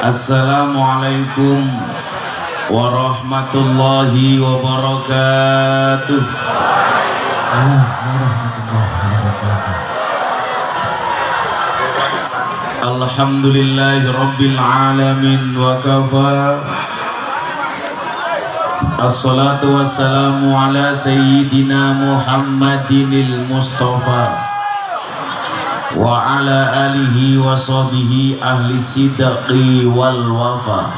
Assalamualaikum warahmatullahi wabarakatuh. Alhamdulillahi rabbil alamin wa kafa. Assalatu wassalamu ala sayyidina Muhammadinil Mustafa wa ala alihi wa sahbihi ahli sidqi wal wafa.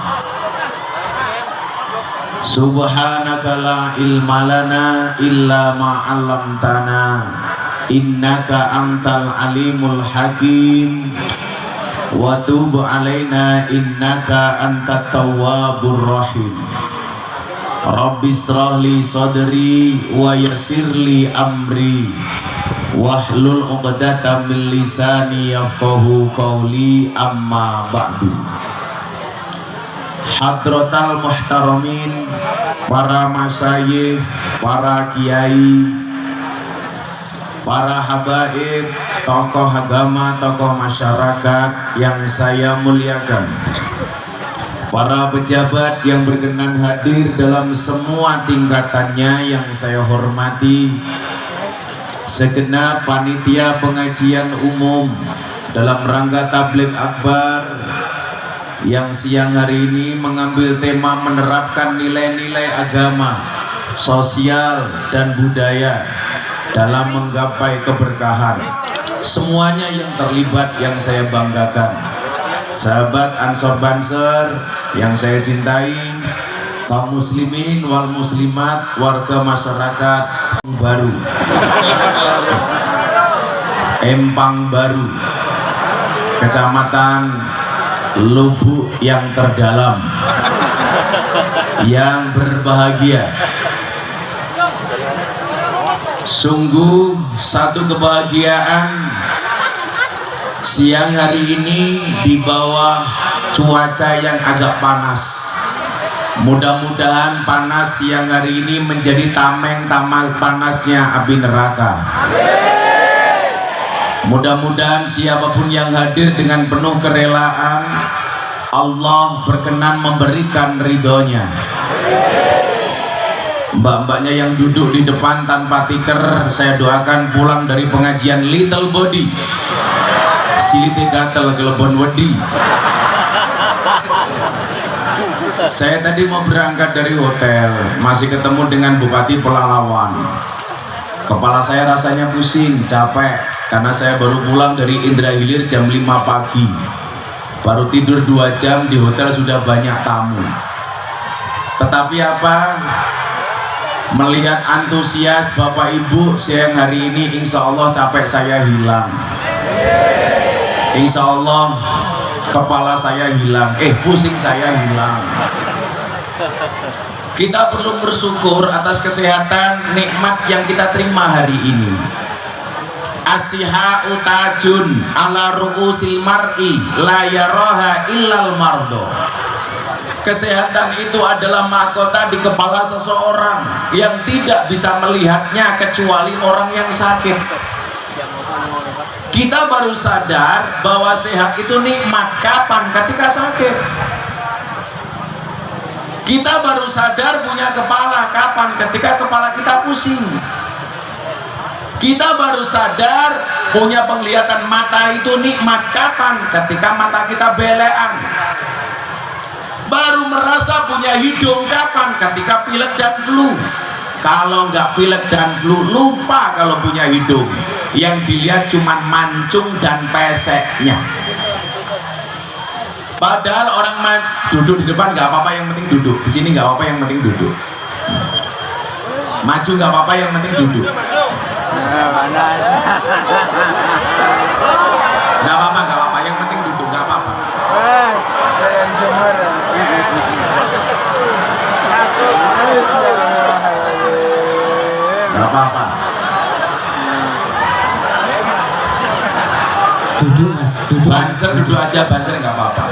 Subhanaka la ilma lana illa ma 'allamtana innaka antal alimul hakim wa tub alaina innaka antat tawwabur rahim. Rabbi israh li sadri wa yassir li amri wahlul 'uqdatam min lisani yafqahu qawli, amma ba'du. Hadratal muhtaramin, para masyayikh, para kiai, para habaib, tokoh agama, tokoh masyarakat yang saya muliakan, para pejabat yang berkenan hadir dalam semua tingkatannya yang saya hormati, segenap panitia pengajian umum dalam rangka tabligh akbar yang siang hari ini mengambil tema menerapkan nilai-nilai agama, sosial dan budaya dalam menggapai keberkahan. Semuanya yang terlibat yang saya banggakan. Sahabat Ansor Banser yang saya cintai, kaum muslimin wal muslimat, warga masyarakat baru Empang Baru, Kecamatan Lubuk yang terdalam, yang berbahagia. Sungguh satu kebahagiaan siang hari ini di bawah cuaca yang agak panas. Mudah-mudahan panas siang hari ini menjadi tameng panasnya api neraka. Mudah-mudahan siapapun yang hadir dengan penuh kerelaan, Allah berkenan memberikan ridhonya. Mbak-mbaknya yang duduk di depan tanpa tiker, saya doakan pulang dari pengajian little body, silite gatel kelebon wedi. Saya tadi mau berangkat dari hotel, masih ketemu dengan Bupati Pelalawan. Kepala saya rasanya pusing, capek, karena saya baru pulang dari Indrahilir jam 5 pagi. Baru tidur 2 jam di hotel sudah banyak tamu. Tetapi apa? Melihat antusias Bapak Ibu siang hari ini, insya Allah capek saya hilang. Insya Allah kepala saya hilang, pusing saya hilang. Kita perlu bersyukur atas kesehatan nikmat yang kita terima hari ini. As-sihhatu tajun ala ru'usil mar'i la yaraha illal mardo. Kesehatan itu adalah mahkota di kepala seseorang yang tidak bisa melihatnya kecuali orang yang sakit. Kita baru sadar bahwa sehat itu nikmat kapan? Ketika sakit. Kita baru sadar punya kepala kapan? Ketika kepala kita pusing. Kita baru sadar punya penglihatan mata itu nikmat kapan? Ketika mata kita belean. Baru merasa punya hidung kapan? Ketika pilek dan flu. Kalau nggak pilek dan flu, lupa kalau punya hidung. Yang dilihat cuma mancung dan peseknya. Padahal orang duduk di depan nggak apa-apa, yang penting duduk. Di sini nggak apa-apa, yang penting duduk. Maju nggak apa-apa, yang penting duduk. Nggak apa-apa, yang penting duduk, nggak apa-apa. Nggak apa-apa. Duduk mas, duduk. Banser duduk aja, banser nggak apa-apa.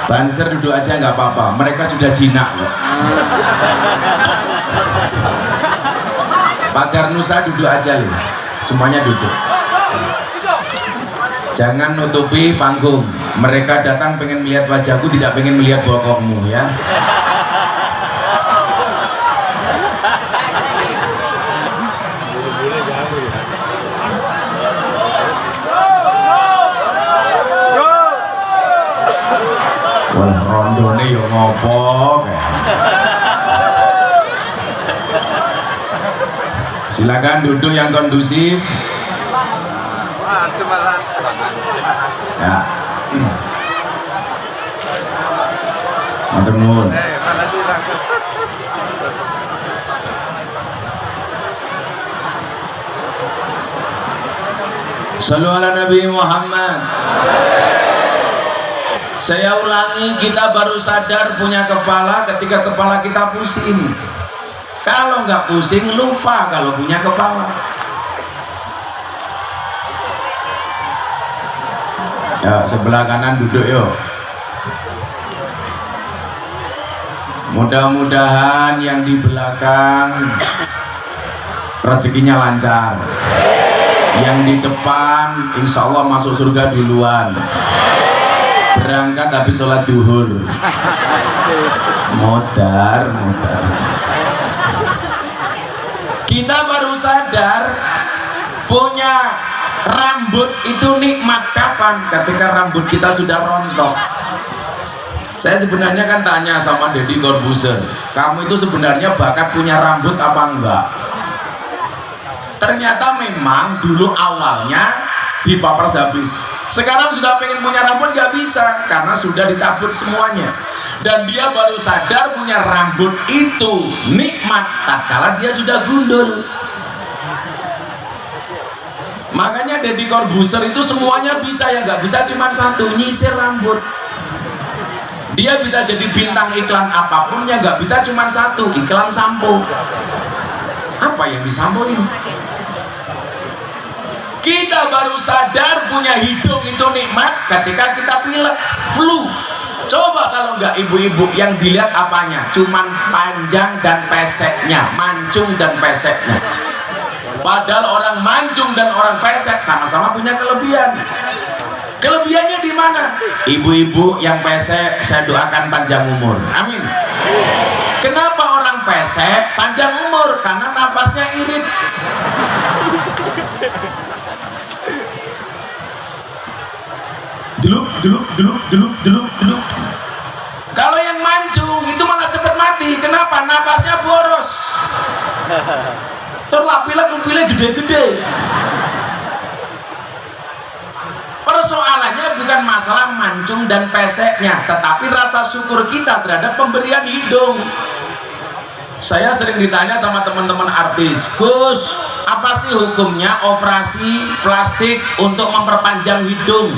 Banser duduk aja nggak apa-apa. Mereka sudah jinak loh. Pagar Nusa duduk aja loh. Semuanya duduk. Jangan nutupi panggung. Mereka datang pengen melihat wajahku, tidak pengen melihat bokongmu ya. Wah, rondone yo ngopo kayak. Silakan duduk yang kondusif. Ya. Matur nuwun. Shallu ala Nabi Muhammad. Saya ulangi, kita baru sadar punya kepala ketika kepala kita pusing. Kalau nggak pusing, lupa kalau punya kepala. Ya, sebelah kanan duduk yuk. Mudah-mudahan yang di belakang rezekinya lancar. Yang di depan insya Allah masuk surga duluan. Berangkat habis sholat duhur. Modar. Kita baru sadar punya rambut itu nikmat kapan? Ketika rambut kita sudah rontok. Saya sebenarnya kan tanya sama Deddy Corbuzier, kamu itu sebenarnya bakat punya rambut apa enggak? Ternyata memang dulu awalnya dipapers habis. Sekarang sudah pengen punya rambut nggak bisa karena sudah dicabut semuanya. Dan dia baru sadar punya rambut itu nikmat tatkala dia sudah gundul. Makanya Deddy Corbuzier itu semuanya bisa, ya nggak bisa cuma satu, nyisir rambut. Dia bisa jadi bintang iklan apapun, ya nggak bisa cuma satu, iklan sampo. Apa yang disampo ini? Kita baru sadar punya hidung itu nikmat ketika kita pilek, flu. Coba kalau nggak ibu-ibu yang dilihat apanya? Cuman panjang dan peseknya, mancung dan peseknya. Padahal orang mancung dan orang pesek sama-sama punya kelebihan. Kelebihannya di mana? Ibu-ibu yang pesek saya doakan panjang umur. Amin. Kenapa orang pesek panjang umur? Karena nafasnya irit. Dulu. Kalau yang mancung itu malah cepat mati. Kenapa? Nafasnya boros. Terlapilnya gede-gede. Persoalannya bukan masalah mancung dan peseknya, tetapi rasa syukur kita terhadap pemberian hidung. Saya sering ditanya sama teman-teman artis, Gus, apa sih hukumnya operasi plastik untuk memperpanjang hidung?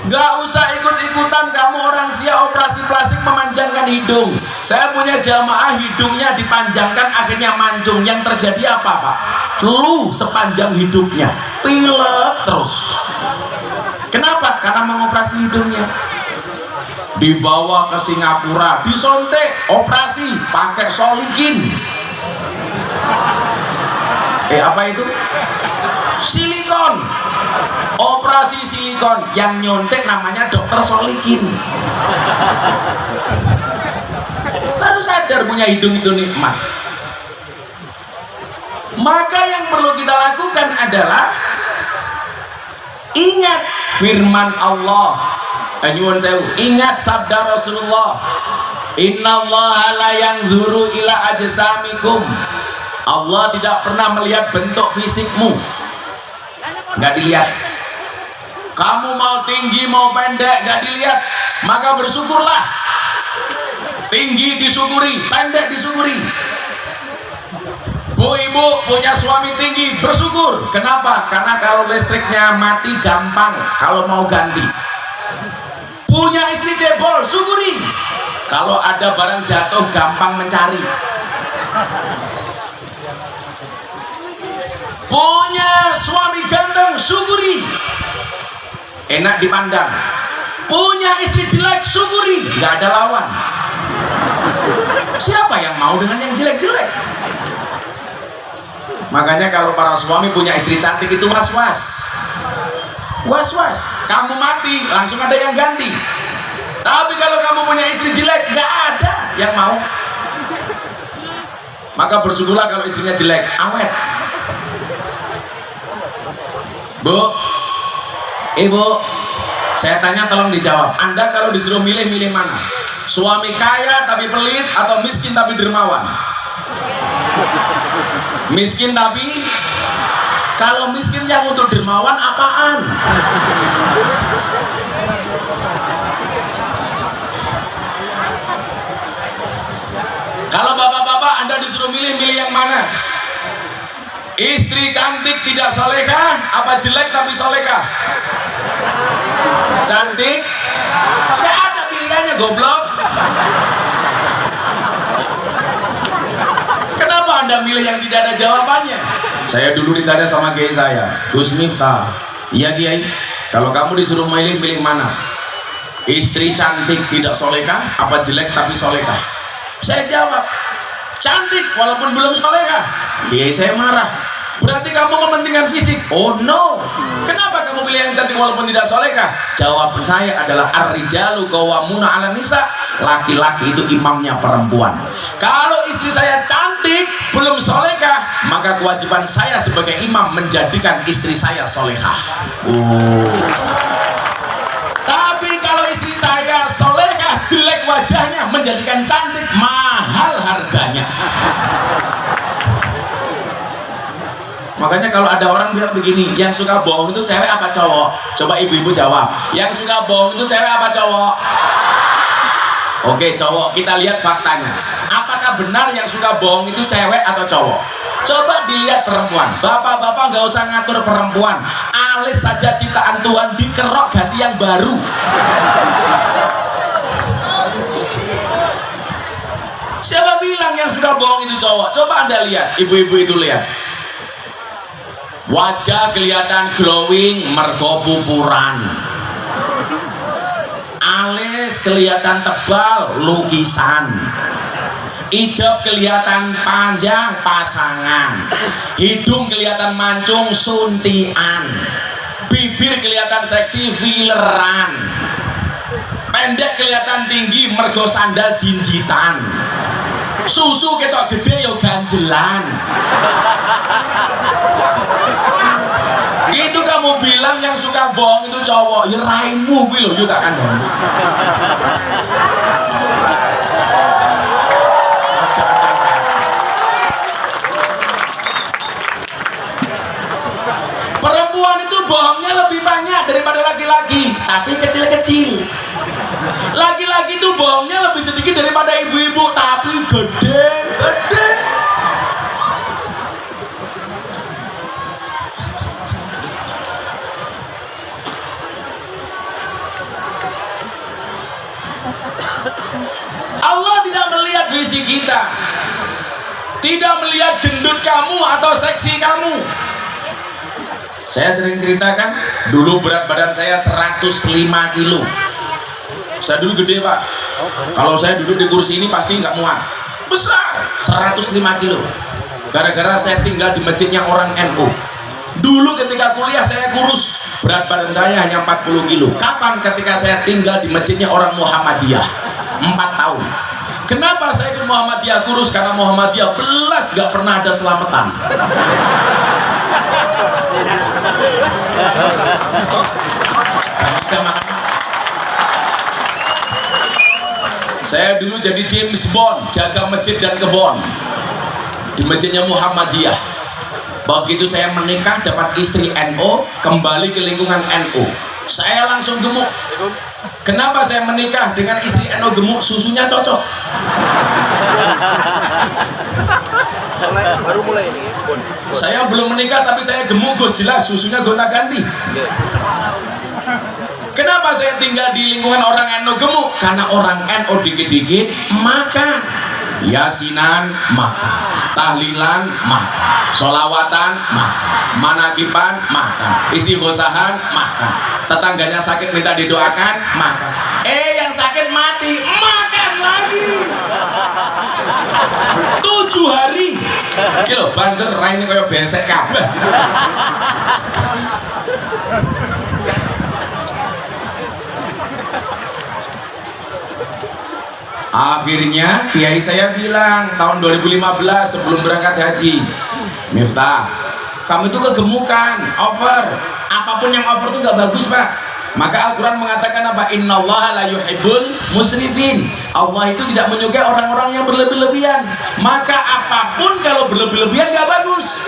Gak usah ikut-ikutan kamu orang Sia operasi plastik memanjangkan hidung. Saya punya jamaah hidungnya dipanjangkan akhirnya mancung. Yang terjadi apa Pak? Flu sepanjang hidupnya, pilek terus. Kenapa? Karena mengoperasi hidungnya. Dibawa ke Singapura, disontek, operasi pakai solikin. Apa itu? Silikon. Operasi silikon, yang nyontek namanya dokter solikin. Baru sadar punya hidung itu nikmat. Maka yang perlu kita lakukan adalah ingat firman Allah. Nyuwun sewu, ingat sabda Rasulullah, innallaha la yanzuru ila ajsamikum. Allah tidak pernah melihat bentuk fisikmu, nggak dilihat. Kamu mau tinggi mau pendek nggak dilihat, maka bersyukurlah. Tinggi disyukuri, pendek disyukuri. Bu ibu punya suami tinggi, bersyukur. Kenapa? Karena kalau listriknya mati gampang kalau mau ganti. Punya istri cebol, syukuri. Kalau ada barang jatuh gampang mencari. Punya suami ganteng, syukuri. Enak dipandang. Punya istri jelek, syukuri, nggak ada lawan. Siapa yang mau dengan yang jelek-jelek? Makanya kalau para suami punya istri cantik itu was-was. was-was, kamu mati langsung ada yang ganti. Tapi kalau kamu punya istri jelek, nggak ada yang mau. Maka bersyukurlah kalau istrinya jelek, awet. Bu, ibu, saya tanya tolong dijawab. Anda kalau disuruh milih mana? Suami kaya tapi pelit atau miskin tapi dermawan? Miskin tapi, kalau miskin yang untuk dermawan apaan? Kalau bapak-bapak Anda disuruh milih yang mana? Istri cantik tidak solehah apa jelek tapi solehah? Cantik? Gak ada pilihannya, goblok. Kenapa Anda milih yang tidak ada jawabannya? Saya dulu ditanya sama kiai saya, Gus Miftah, iya kiai, kalau kamu disuruh milih mana? Istri cantik tidak solehah apa jelek tapi solehah? Saya jawab, cantik walaupun belum solehah. Kiai saya marah, berarti kamu mementingkan fisik. Oh no, kenapa kamu pilih yang cantik walaupun tidak solehah? Jawab saya adalah ar-rijalu qawwamuna 'alan nisa, laki-laki itu imamnya perempuan. Kalau istri saya cantik belum solehah, maka kewajiban saya sebagai imam menjadikan istri saya solehah. Tapi kalau istri saya solehah, jelek wajahnya, menjadikan cantik, mahal harganya. Makanya kalau ada orang bilang begini, yang suka bohong itu cewek apa cowok? Coba ibu-ibu jawab, yang suka bohong itu cewek apa cowok? Oke, cowok. Kita lihat faktanya. Apakah benar yang suka bohong itu cewek atau cowok? Coba dilihat perempuan. Bapak-bapak nggak usah ngatur perempuan, alis saja ciptaan Tuhan, dikerok ganti yang baru. Siapa bilang yang suka bohong itu cowok? Coba Anda lihat, ibu-ibu itu lihat. Wajah kelihatan glowing mergo pupuran, alis kelihatan tebal lukisan, hidung kelihatan panjang pasangan, hidung kelihatan mancung suntian, bibir kelihatan seksi filleran, pendek kelihatan tinggi mergo sandal jinjitan, susu ketok gede yo ganjelan. Itu kamu bilang yang suka bohong itu cowok, ya raimu gue loh juga kan. Perempuan itu bohongnya lebih banyak daripada laki-laki, tapi kecil-kecil. Laki-laki itu bohongnya lebih sedikit daripada ibu-ibu, tapi gede-gede. Allah tidak melihat visi kita, tidak melihat gendut kamu atau seksi kamu. Saya sering ceritakan, dulu berat badan saya 105 kilo. Saya dulu gede pak, kalau saya duduk di kursi ini pasti nggak muat. Besar, 105 kilo. Gara-gara saya tinggal di masjidnya orang NU. Dulu ketika kuliah saya kurus, berat badan saya hanya 40 kilo. Kapan? Ketika saya tinggal di masjidnya orang Muhammadiyah 4 tahun. Kenapa saya ikut Muhammadiyah kurus? Karena Muhammadiyah belas gak pernah ada selamatan. Saya dulu jadi James Bond, jaga masjid dan kebon di masjidnya Muhammadiyah. Begitu saya menikah dapat istri NU, kembali ke lingkungan NU, saya langsung gemuk. Kenapa saya menikah dengan istri NU gemuk? Susunya cocok. Baru mulai ini. Saya belum menikah tapi saya gemuk, Gus, jelas susunya gonta ganti. Kenapa saya tinggal di lingkungan orang NU gemuk? Karena orang NU dikit-dikit makan, yasinan makan, tahlilan makan, sholawatan makan, manakiban makan, istighosahan makan, tetangganya sakit minta didoakan makan, yang sakit mati makan lagi. 7 hari kilo banjir raine kaya besek kabeh. Akhirnya kiai saya bilang tahun 2015 sebelum berangkat haji, Miftah, kamu itu kegemukan, over, apapun yang over itu nggak bagus pak. Maka Al-Quran mengatakan apa? Innallaha la yuhibbul musrifin. Allah itu tidak menyukai orang-orang yang berlebih-lebihan. Maka apapun kalau berlebih-lebihan nggak bagus.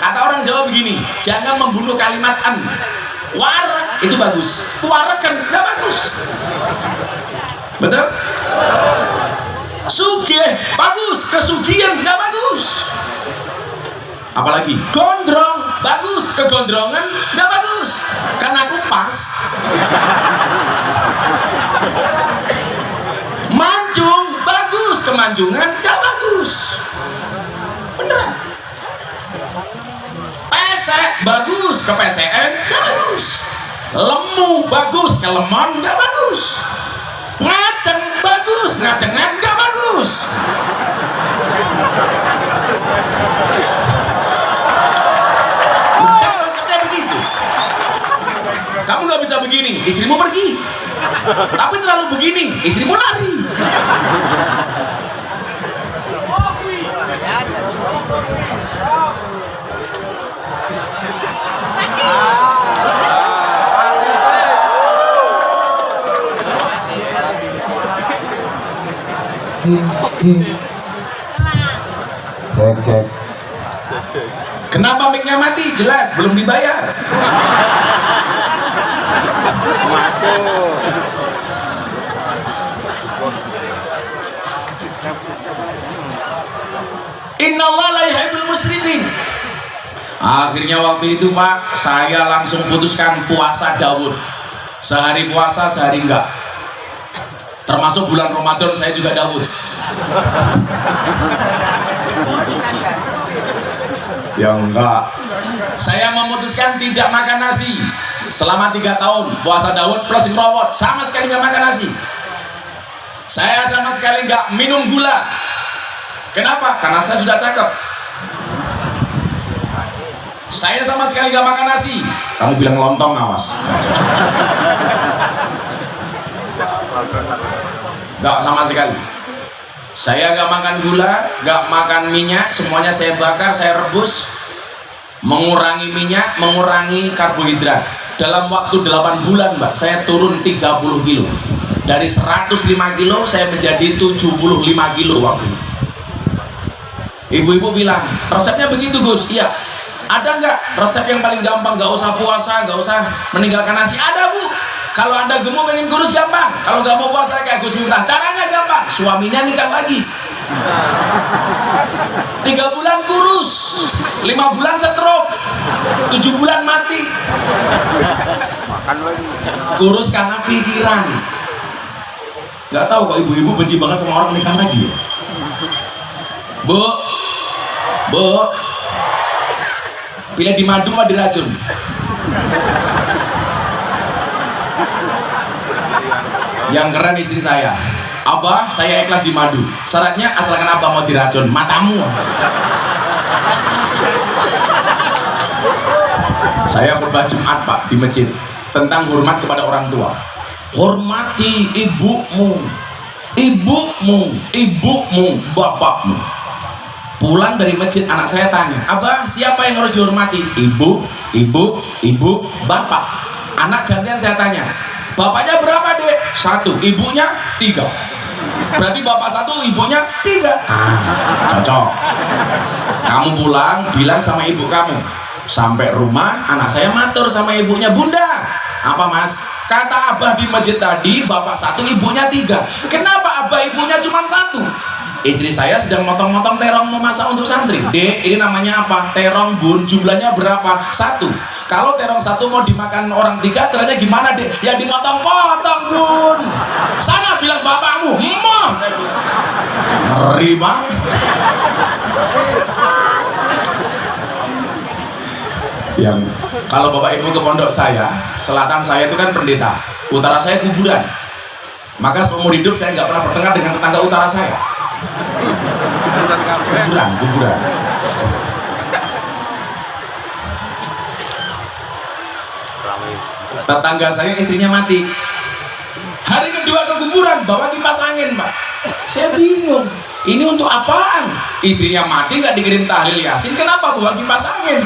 Kata orang Jawa begini, jangan membunuh kalimat an. Warak itu bagus, warakan nggak bagus. Betul? Sugih bagus, kesugihan nggak bagus. Apalagi gondrong bagus, kegondrongan nggak bagus. Karena aku pas. Mancung bagus, kemancungan nggak bagus. Beneran. Pesek bagus, kepesekan nggak bagus. Lemu bagus, kelemon nggak bagus. Ngaceng bagus, ngacengan nggak bagus. Konsepnya begitu. Kamu nggak bisa begini, istrimu pergi. Tapi terlalu begini, istrimu lari. Cek. Kenapa mic-nya mati? Jelas belum dibayar. Innallaha la yuhibbul musrifin. Akhirnya waktu itu Pak, saya langsung putuskan puasa Daud. Sehari puasa, sehari enggak. Termasuk bulan Ramadan saya juga Daud. Ya enggak. Saya memutuskan tidak makan nasi selama 3 tahun. Puasa Daud plus ngerawat, sama sekali nggak makan nasi. Saya sama sekali nggak minum gula. Kenapa? Karena saya sudah cakep. Saya sama sekali nggak makan nasi. Kamu bilang lontong, awas. Nggak sama sekali. Saya nggak makan gula, nggak makan minyak, semuanya saya bakar, saya rebus, mengurangi minyak, mengurangi karbohidrat. Dalam waktu 8 bulan Mbak, saya turun 30 kilo. Dari 105 kilo saya menjadi 75 kilo waktu itu. Ibu-ibu bilang, resepnya begitu Gus. Iya. Ada nggak resep yang paling gampang, nggak usah puasa, nggak usah meninggalkan nasi? Ada Bu. Kalau Anda gemuk pengen kurus gampang. Kalau nggak mau puasa kayak Gus Miftah, caranya gampang. Suaminya nikah lagi. 3 bulan kurus, 5 bulan stroke, 7 bulan mati. Kurus karena pikiran. Nggak tahu kok ibu-ibu benci banget sama orang nikah lagi. Bu, pilih di madu apa diracun? Yang keren istri saya, Abah saya ikhlas di madu, syaratnya asalkan Abah mau diracun, matamu. Saya khutbah Jumat Pak di masjid tentang hormat kepada orang tua. Hormati ibumu, bapakmu. Pulang dari masjid anak saya tanya, Abah siapa yang harus dihormati? Ibu, bapak. Anak gantian saya tanya, bapaknya berapa dek? 1, ibunya 3. Berarti bapak 1, ibunya 3. Cocok. Kamu pulang bilang sama ibu kamu. Sampai rumah anak saya matur sama ibunya, Bunda, apa mas? Kata Abah di masjid tadi bapak 1, ibunya 3. Kenapa Abah ibunya cuma 1? Istri saya sedang motong-motong terong mau masak untuk santri. Dek, ini namanya apa? Terong Bun, jumlahnya berapa? 1. Kalau terong 1 mau dimakan orang 3, caranya gimana Dek? Ya dimotong-potong Bun. Sana bilang bapakmu, Saya bilang, ngeri banget. Yang kalau bapak ibu ke pondok saya, selatan saya itu kan pendeta, utara saya kuburan. Maka seumur hidup saya nggak pernah bertengkar dengan tetangga utara saya. Kuburan. Tetangga saya istrinya mati. Hari kedua ke kuburan bawa kipas angin Pak. Saya bingung, ini untuk apaan? Istrinya mati nggak dikirim tahlil yasin, kenapa bawa kipas angin?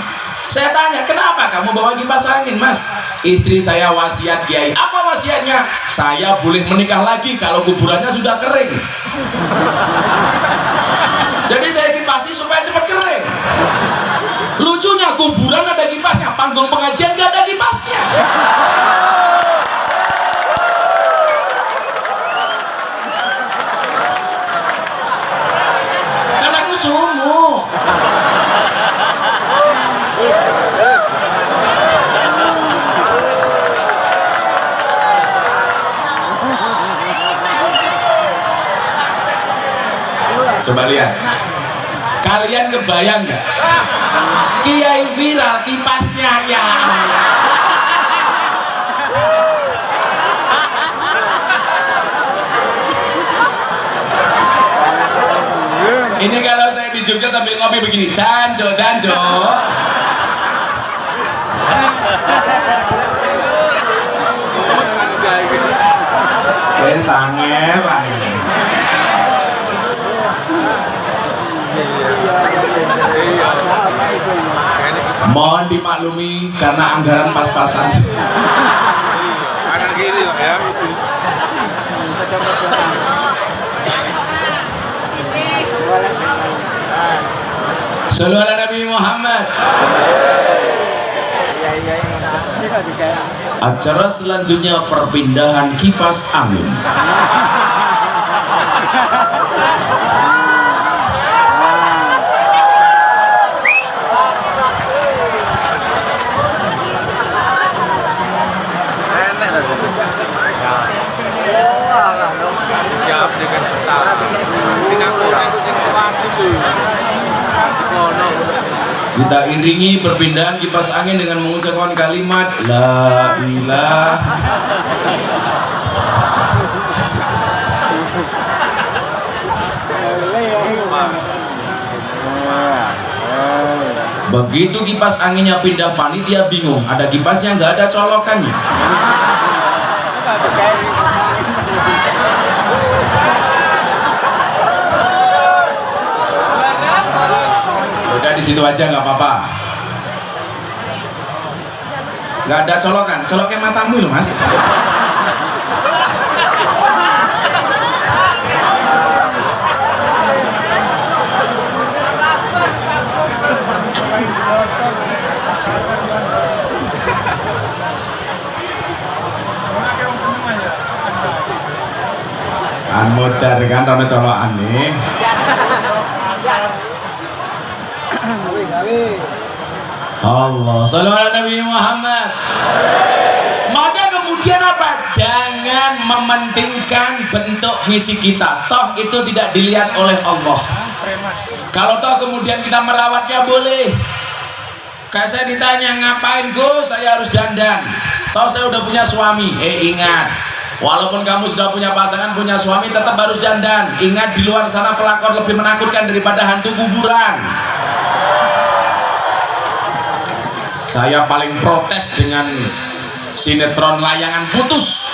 Saya tanya, kenapa kamu bawa kipas angin, Mas? Istri saya wasiat Kiai. Apa wasiatnya? Saya boleh menikah lagi kalau kuburannya sudah kering. Jadi saya kipasi supaya cepat kering. Lucunya kuburan ada kipasnya, panggung pengajian nggak ada kipasnya. Karena aku sumuk. Coba lihat, kalian kebayang nggak? Kiai viral kipasnya ya. Ini kalau saya di Jogja sambil ngopi begini, danjo danjo. Sangel lah. Mohon dimaklumi karena anggaran pas-pasan. Kanan kiri ya. Shallallahu ala Nabi Muhammad. Acara selanjutnya perpindahan kipas angin. Siap dengan peta. Singapura itu sing wajib lho. Kita iringi perpindahan kipas angin dengan mengucapkan kalimat La ilaha. Begitu kipas anginnya pindah, panitia bingung, ada kipasnya nggak ada colokannya. Udah di situ aja nggak apa-apa. Nggak ada colokan, coloknya matamu loh Mas. Modar kan rame colokan nih. Allah, sallallahu alaihi Nabi Muhammad. Maka kemudian apa? Jangan mementingkan bentuk fisik kita. Toh itu tidak dilihat oleh Allah. Kalau toh kemudian kita merawatnya boleh. Kayak saya ditanya, ngapain Gus? Saya harus dandan. Toh saya udah punya suami. Ingat, walaupun kamu sudah punya pasangan, punya suami, tetap harus dandan. Ingat, di luar sana pelakor lebih menakutkan daripada hantu kuburan. Saya paling protes dengan sinetron Layangan Putus.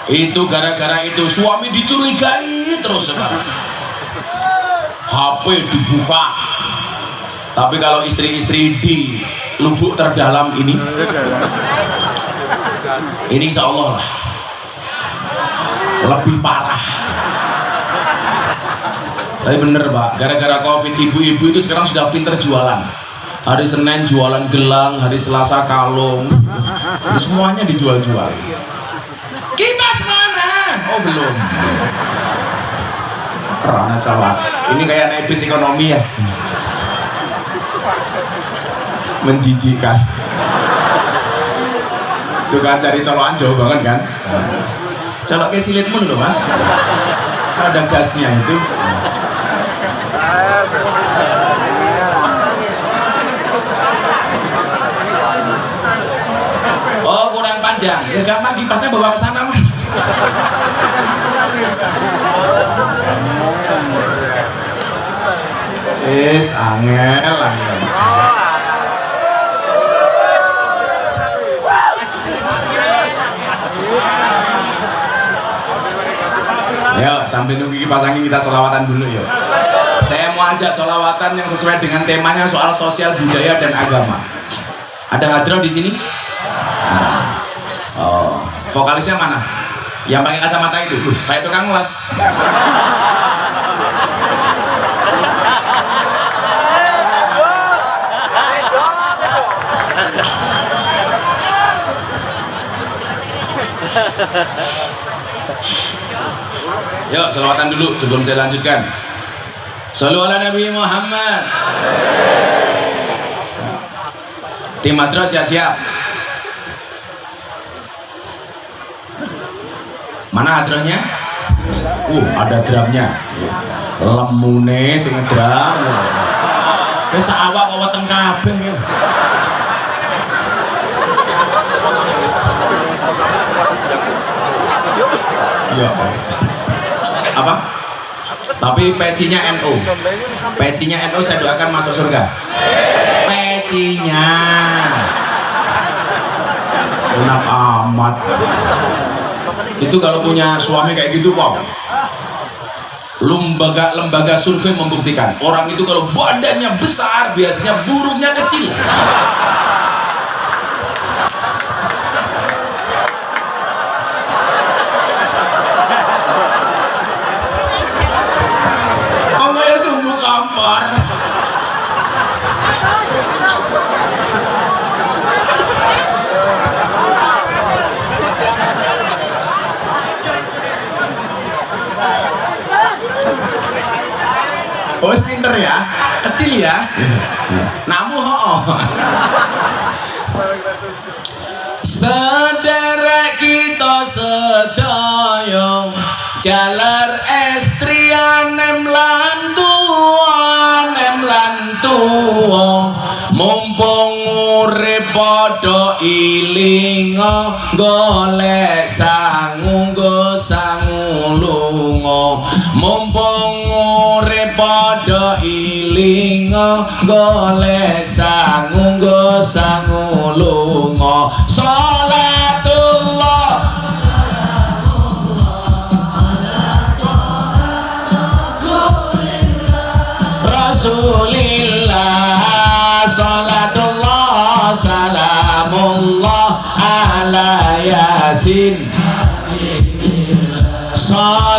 Itu gara-gara itu suami dicurigai terus sekarang. HP dibuka. Tapi kalau istri-istri di lubuk terdalam ini insya Allah lah lebih parah. Tapi bener Pak, gara-gara Covid ibu-ibu itu sekarang sudah pinter jualan. Hari Senin jualan gelang, hari Selasa kalung, semuanya dijual-jual. Kipas mana? Oh belum. Kerana cawat. Ini kayak naik bis ekonomi ya. Menjijikan. Tuh kan cari colokan jauh banget kan. Coloknya silitmun loh Mas. Ada gasnya itu. Oh kurang panjang. Ya gampang kipasnya bawa ke sana Mas. Angel. sambil nunggu kipas angin kita sholawatan dulu yuk. Saya mau ajak sholawatan yang sesuai dengan temanya soal sosial budaya dan agama. Ada hadroh di sini? Oh, vokalisnya mana? Yang pakai kacamata itu, kayak tukang las. Yuk, selawatan dulu sebelum saya lanjutkan. Shallu ala Nabi Muhammad. Tim Madras siap-siap. Mana hadrohnya? Ada drumnya. Lemune sing ngedram. Wis awak kok weteng kabeh ya. Ya. Apa? Tapi pecinya NU. Pecinya NU saya doakan masuk surga. Pecinya. Enak amat. Itu kalau punya suami kayak gitu, Pak. Lembaga survei membuktikan orang itu kalau badannya besar biasanya burungnya kecil. Oh, pinter ya, kecil ya. Namu ho. Sederek kita sedaya jalar estrian nem lan tuwa mumpung urip padha ilinga golek sangu lunga mumpung urip padha ilinga golek sangu lunga salatullah Rasulillah salatullah salamullah ala yasin salatullah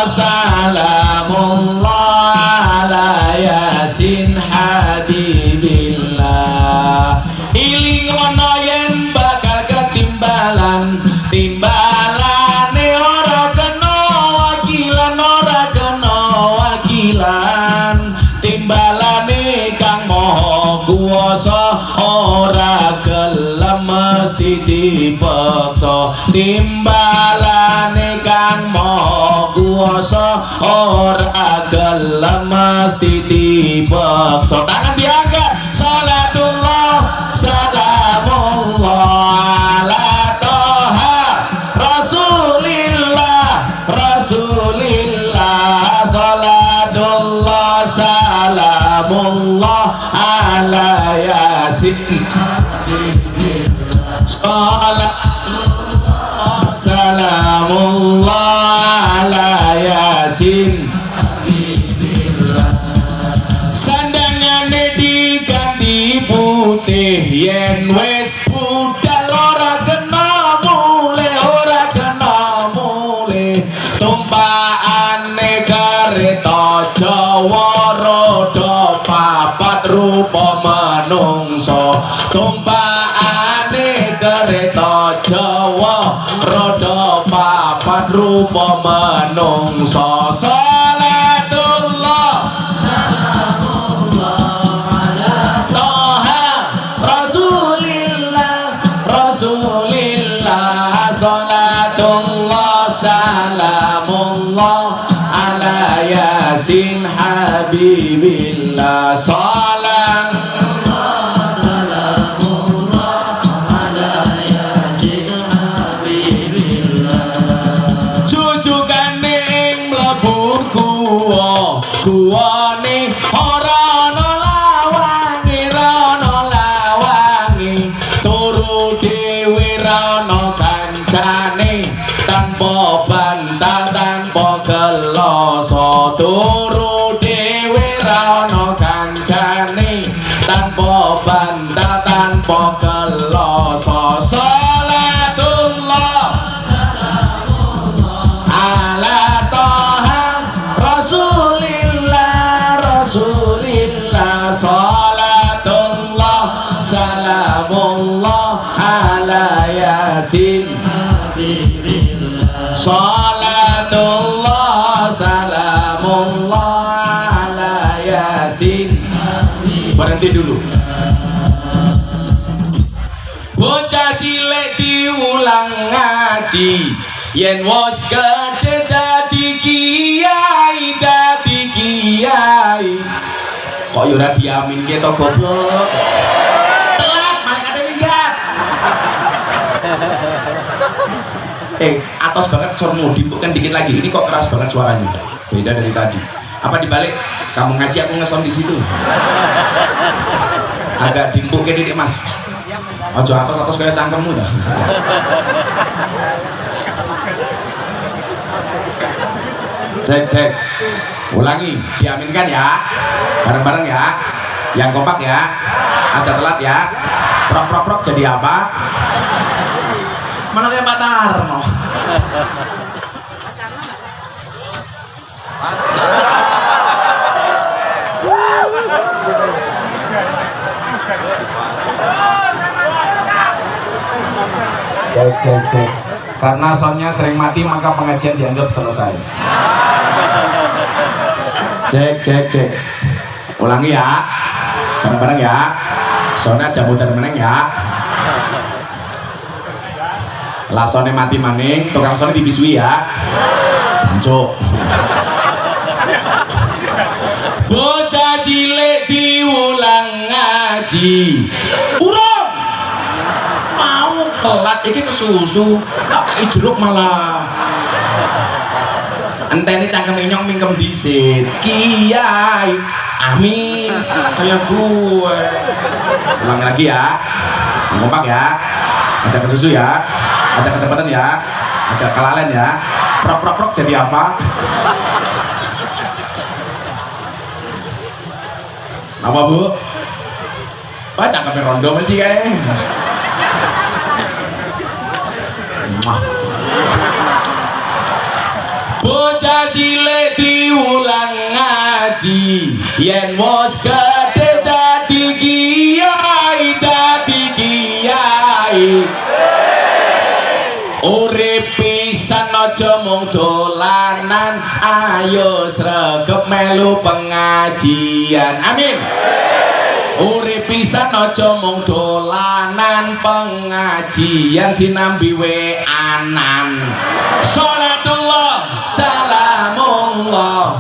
salamullah ala yasin habibillah ilingono yen bakal ketimbalan timbalane ora kena wakilan timbalane kang maha kuwasa ora gelem mesti dipaksa timbalane kang maha kuwasa ora gelem mesti dipaksa tangan diangkat salatullah salamullah ala toha rasulillah salatullah salamullah ala yasin salatullah salamullah ala yasin sandangane diganti putih yen wis budal ora kena mule tumpakane kereta Jawa roda papat rupa manungsa tumpakane kereta Jawa roda papat rupa manungsa salatullah Rasulillah salatullah salamullah ala yasin habibillah salamullah salamullah ala yasin habibillah jujukane ing mlebu guwane ora ana lawangi turu dhewe ra ana kancane tanpa bantal tanpa bantal tanpa keloso salatullah ala toha rasulillah rasulillah salatullah salamullah ala yasin salatullah salamullah ala yasin. Berhenti dulu. Bocah cilik diulang ngaji, yen wis gedhe dadi kiai dadi kiai. Kok yo ora diaminke to goblok. Telat malaikate minggat. Atos banget sormu, dibukan dikit lagi. Ini kok keras banget suaranya. Beda dari tadi. Apa dibalik? Kamu ngaji aku ngesom di situ. Agak dimbukin didik mas. Ojo atos kayak cangkemmu dah. Cek. Ulangi, diaminkan ya. Bareng-bareng ya. Yang kompak ya. Aja telat ya. Prok jadi apa? Mana kayak Pak Tarno? Cek. Karena soundnya sering mati maka pengajian dianggap selesai. Cek. Ulangi ya. Bareng-bareng ya. Soundnya aja muter meneng ya. Lah soundnya mati maning, tukang soundnya dibisui ya. Hancur. Bocah cilik diulang ngaji. Urung. Mau telat iki kesusu. Jeruk malah. Entene cangkem nyong mingkem disit. Kiai. Amin. Kayak gue. Ulang lagi ya. Kompak ya. Ajak kesusu ya. Ajak kecepatan ya. Ajak kelalen ya. Prok jadi apa? Apa bu? Wah cangkemnya rondo mesti kayak. Bocah cilik diulang ngaji, yen wis gedhe dadi kiai dadi kiai. Urip pisan aja mung dolanan, ayo sregep melu pengajian. Amin. Urip pisan aja mung dolanan, pengajian sinambi weanan. Salatullah salamullah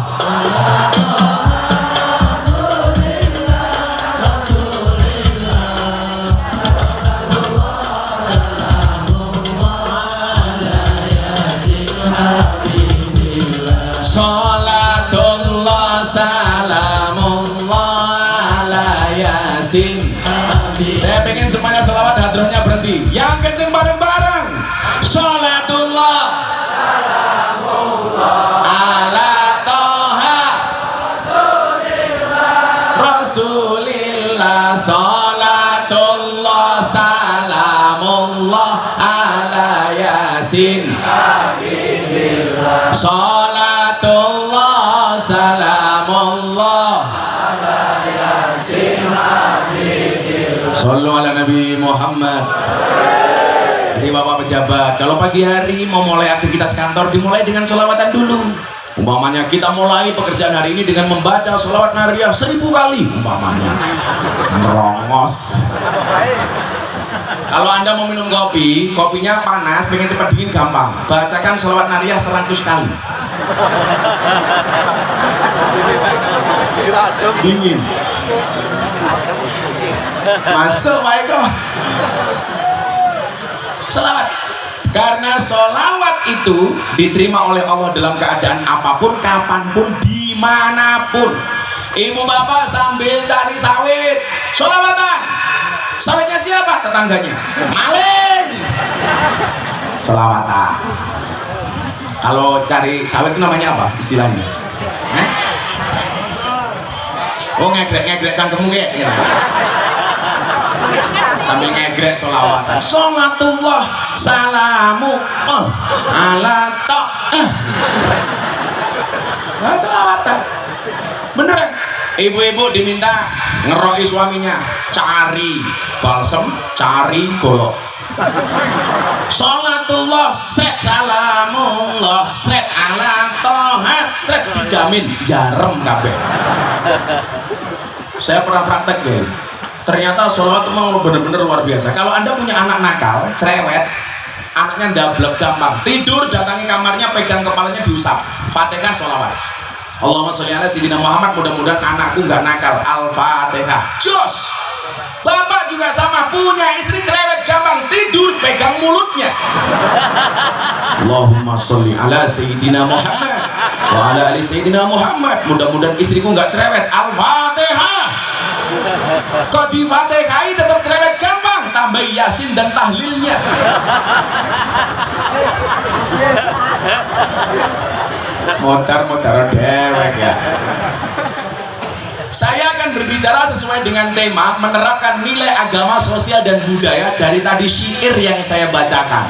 salatullah salamullah ala yasin. Saya pengen semuanya selawat, hadrohnya berhenti. Yang kenceng bareng-bareng. Salatullah ala toha rasulillah salatullah salamullah ala yasin. Salatullah salamullah ala yasin. Sallu ala Nabi Muhammad. Jadi bapak pejabat, kalau pagi hari mau mulai aktivitas kantor dimulai dengan sholawatan dulu. Umpamanya kita mulai pekerjaan hari ini dengan membaca sholawat nariyah 1000 kali umpamanya. Merongos. Kalau anda mau minum kopi, kopinya panas, pengen cepat dingin gampang. Bacakan sholawat nariyah 100 kali. Dingin. Masuk baik kok. Sholawat. Karena sholawat itu diterima oleh Allah dalam keadaan apapun, kapanpun, dimanapun. Ibu bapak sambil cari sawit, sholawatan. Sawitnya siapa? Tetangganya. Maling. Sholawatan. Kalau cari sawit itu namanya apa istilahnya? Oh ngegrek cangkemmu ya? jegrek solawatan. Sholatullah salamu ala tok. Nah, solawatan. Beneran. Ibu-ibu diminta ngeroi suaminya, cari balsem, cari golok. Sholatullah sret salamullah sret ala toha sret, dijamin jarem kabeh. Saya pernah praktek ya, ternyata sholawat itu memang bener-bener luar biasa. Kalau anda punya anak nakal, cerewet, anaknya ndablek gampang, tidur datangi kamarnya, pegang kepalanya diusap, Fatihah sholawat. Allahumma sholli ala sayyidina Muhammad, mudah-mudahan anakku nggak nakal. Al-Fatihah. Jos. Bapak juga sama, punya istri cerewet gampang, tidur pegang mulutnya. Allahumma sholli ala sayyidina Muhammad wa ala ali sayyidina Muhammad, mudah-mudahan istriku nggak cerewet. Al-Fatihah. Kok di Fatihai tetap cerewet gampang, tambah Yasin dan tahlilnya. Modar dewek ya. Saya akan berbicara sesuai dengan tema menerapkan nilai agama, sosial dan budaya dari tadi syair yang saya bacakan.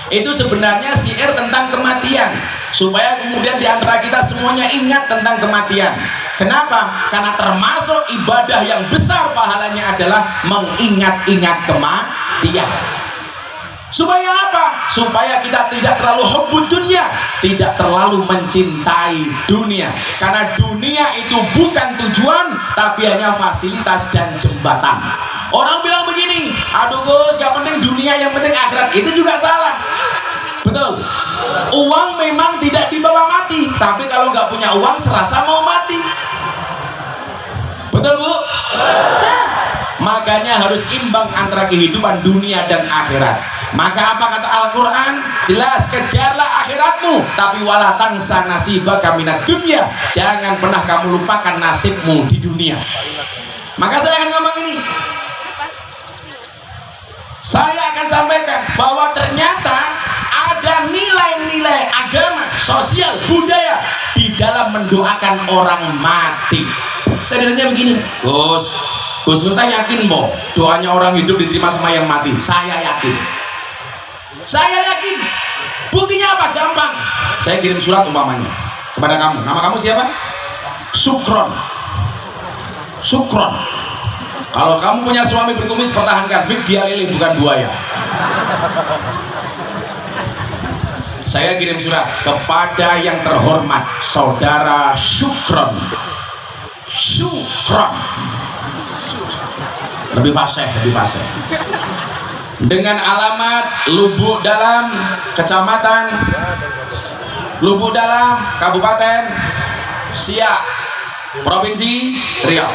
Itu sebenarnya syair tentang kematian, supaya kemudian diantara kita semuanya ingat tentang kematian. Kenapa? Karena termasuk ibadah yang besar pahalanya adalah mengingat-ingat kematian. Supaya apa? Supaya kita tidak terlalu hubbud dunia, tidak terlalu mencintai dunia. Karena dunia itu bukan tujuan, tapi hanya fasilitas dan jembatan. Orang bilang begini, aduh Gus, gak penting dunia, yang penting akhirat. Itu juga salah. Betul. Uang memang tidak dibawa mati, tapi kalau nggak punya uang serasa mau mati. Betul Bu? Makanya harus imbang antara kehidupan dunia dan akhirat. Maka apa kata Al-Quran? Jelas, kejarlah akhiratmu, tapi wala tangsa nasibaka minad dunya. Jangan pernah kamu lupakan nasibmu di dunia. Maka saya akan ngomong ini, saya akan sampaikan bahwa ternyata ada nilai-nilai agama, sosial, budaya di dalam mendoakan orang mati. Saya ditanya begini, Gus Miftah yakin boh doanya orang hidup diterima sama yang mati? Saya yakin. Saya yakin. Buktinya apa? Gampang. Saya kirim surat umpamanya kepada kamu. Nama kamu siapa? Sukron. Sukron. Kalau kamu punya suami berkumis, pertahankan. Fik dia lele, bukan buaya. Saya kirim surat kepada yang terhormat saudara Sukron. Sukron. Lebih fasih, lebih fasih. Dengan alamat Lubuk Dalam, Kecamatan Lubuk Dalam, Kabupaten Siak, Provinsi Riau.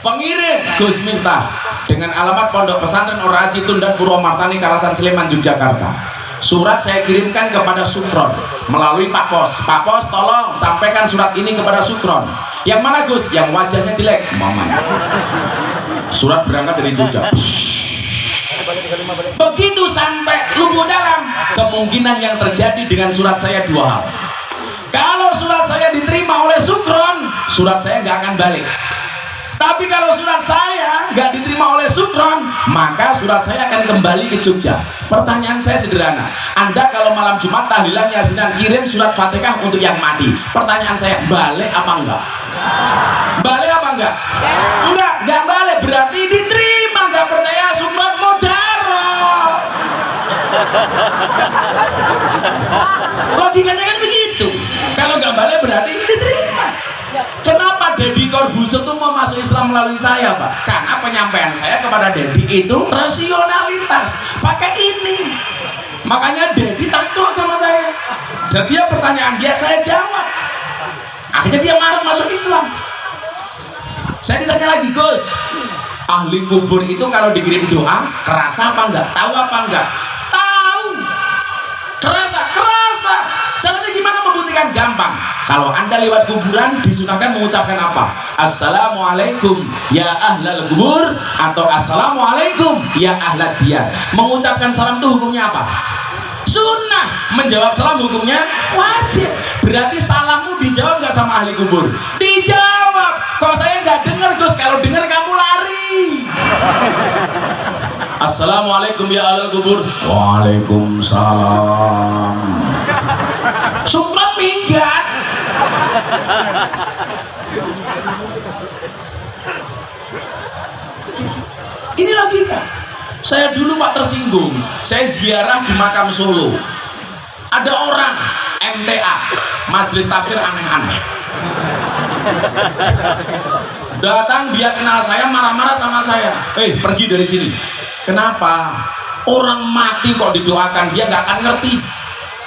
Pengirim Gus Miftah dengan alamat Pondok Pesantren Oraji Tundan Purwomartani, Kalasan Sleman, Yogyakarta. Surat saya kirimkan kepada Sukron melalui Pak Pos. Pak Pos tolong sampaikan surat ini kepada Sukron. Yang mana Gus? Yang wajahnya jelek, mamanya. Surat berangkat dari Jogja. Begitu sampai Lubuk Dalam, kemungkinan yang terjadi dengan surat saya dua hal. Kalau surat saya diterima oleh Sukron, surat saya nggak akan balik. Tapi kalau surat saya nggak diterima oleh Sukron, maka surat saya akan kembali ke Jogja. Pertanyaan saya sederhana, Anda kalau malam Jumat tahlilan yasinan kirim surat Fatihah untuk yang mati, pertanyaan saya, balik apa enggak? Balik apa enggak? Enggak balik, berarti diterima. Nggak percaya Sukron mudarok. Logikanya kan begitu. Kalau nggak balik berarti diterima. Kenapa Deddy Corbuzier itu mau masuk Islam melalui saya, Pak? Karena penyampaian saya kepada Deddy itu rasionalitas, pakai ini. Makanya Deddy takut sama saya. Setiap pertanyaan dia saya jawab. Akhirnya dia marah masuk Islam. Saya ditanya lagi, Gus, ahli kubur itu kalau dikirim doa kerasa apa enggak? Tahu apa enggak? Tahu. Kerasa. Caranya gimana membuktikan? Gampang. Kalau Anda lewat kuburan disunahkan mengucapkan apa? Assalamualaikum ya ahlal kubur, atau Assalamualaikum ya ahlad diyar. Mengucapkan salam itu hukumnya apa? Sunnah. Menjawab salam hukumnya wajib. Berarti salammu dijawab nggak sama ahli kubur? Dijawab. Kok saya nggak dengar, Gus? Kalau dengar kamu lari. Assalamualaikum ya ahlal kubur. Waalaikumsalam. Sukron minggat. Ini logika. Saya dulu Pak tersinggung. Saya ziarah di makam Solo. Ada orang MTA, majelis tafsir aneh-aneh. Datang, dia kenal saya, marah-marah sama saya. Pergi dari sini. Kenapa? Orang mati kok didoakan, dia nggak akan ngerti.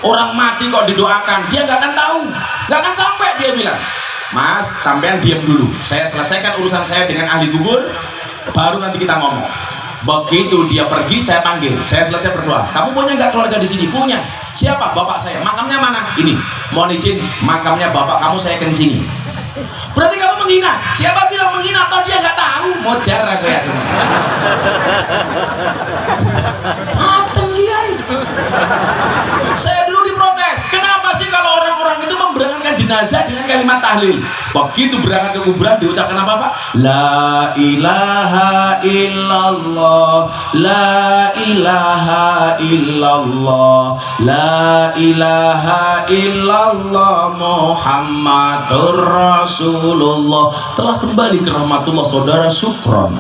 Orang mati kok didoakan, dia nggak akan tahu, nggak akan sampai. Dia bilang, Mas, sampean diam dulu, saya selesaikan urusan saya dengan ahli kubur, baru nanti kita ngomong. Begitu dia pergi, saya panggil, saya selesai berdoa. Kamu punya nggak keluarga di sini? Punya. Siapa? Bapak saya. Makamnya mana? Ini. Mohon izin, makamnya bapak kamu saya kencingi. Berarti kamu menghina. Siapa bilang menghina? Atau dia nggak tahu? Modar aku ya. Saya dulu diprotes. Kenapa sih kalau orang-orang itu memberangkatkan jenazah dengan kalimat tahlil? Begitu berangkat ke kuburan diucapkan apa Pak? La ilaha illallah, la ilaha illallah, la ilaha illallah Muhammadur Rasulullah. Telah kembali ke rahmatullah saudara Sukron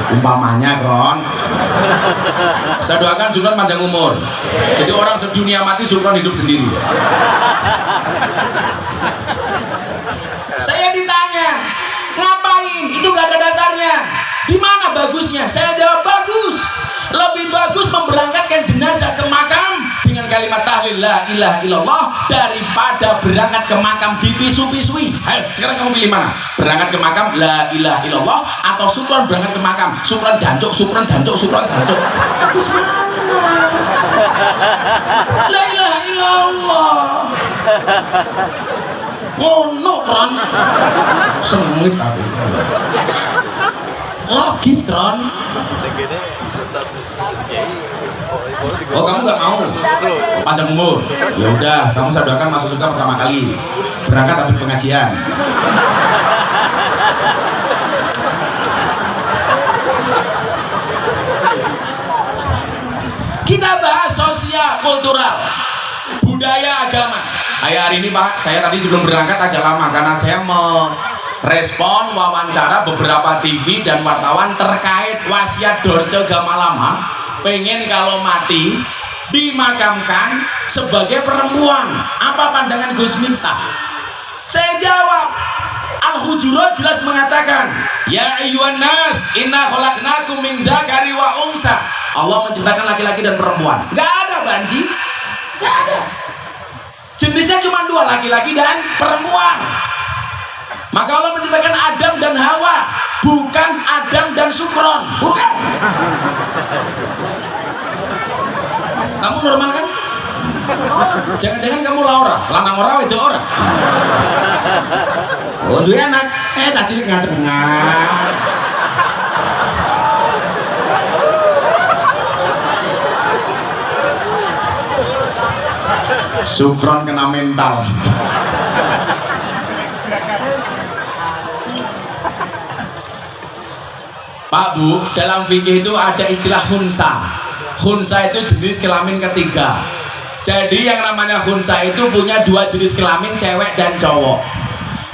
umpamanya Kron. Saya doakan Sukron panjang umur. Jadi orang sedunia mati, Sukron hidup sendiri. Saya ditanya, ngapain? Itu gak ada dasarnya. Di mana bagusnya? Saya jawab bagus. Lebih bagus memberangkatkan jenazah ke makam dengan kalimat tahlil la ilaha illallah daripada berangkat ke makam dipisu-pisui. Hai, sekarang kamu pilih mana? Berangkat ke makam la ilaha illallah atau Sukron berangkat ke makam Sukron dancuk, Sukron dancuk, Sukron dancuk. Bagus mana? La ilaha illallah. Ngono Kron. Sengit aku. Logis Kron. Oh kamu nggak mau panjang umur? Ya udah, kamu saya doakan masuk surga pertama kali. Berangkat habis pengajian. Kita bahas sosial, kultural, budaya, agama. Hari ini Pak, saya tadi sebelum berangkat agak lama karena saya merespon wawancara beberapa TV dan wartawan terkait wasiat Dorce Gamalama. Pengen kalau mati dimakamkan sebagai perempuan. Apa pandangan Gus Miftah? Saya jawab, Al-Hujurat jelas mengatakan, ya ayyuhan nas inna khalaqnakum min dzakari wa unsa. Allah menciptakan laki-laki dan perempuan. Gak ada banji, gak ada. Jenisnya cuma dua, laki-laki dan perempuan. Maka Allah menciptakan Adam dan Hawa, bukan Adam dan Sukron, bukan. Kamu normal kan? Jangan-jangan kamu Laura, lanang ora wedok ora. Oh, duwe anak, cacilik ngaceng-ngaceng. Sukron kena mental. Pak Bu, dalam fikih itu ada istilah khunsa. Khunsa itu jenis kelamin ketiga. Jadi yang namanya khunsa itu punya dua jenis kelamin, cewek dan cowok.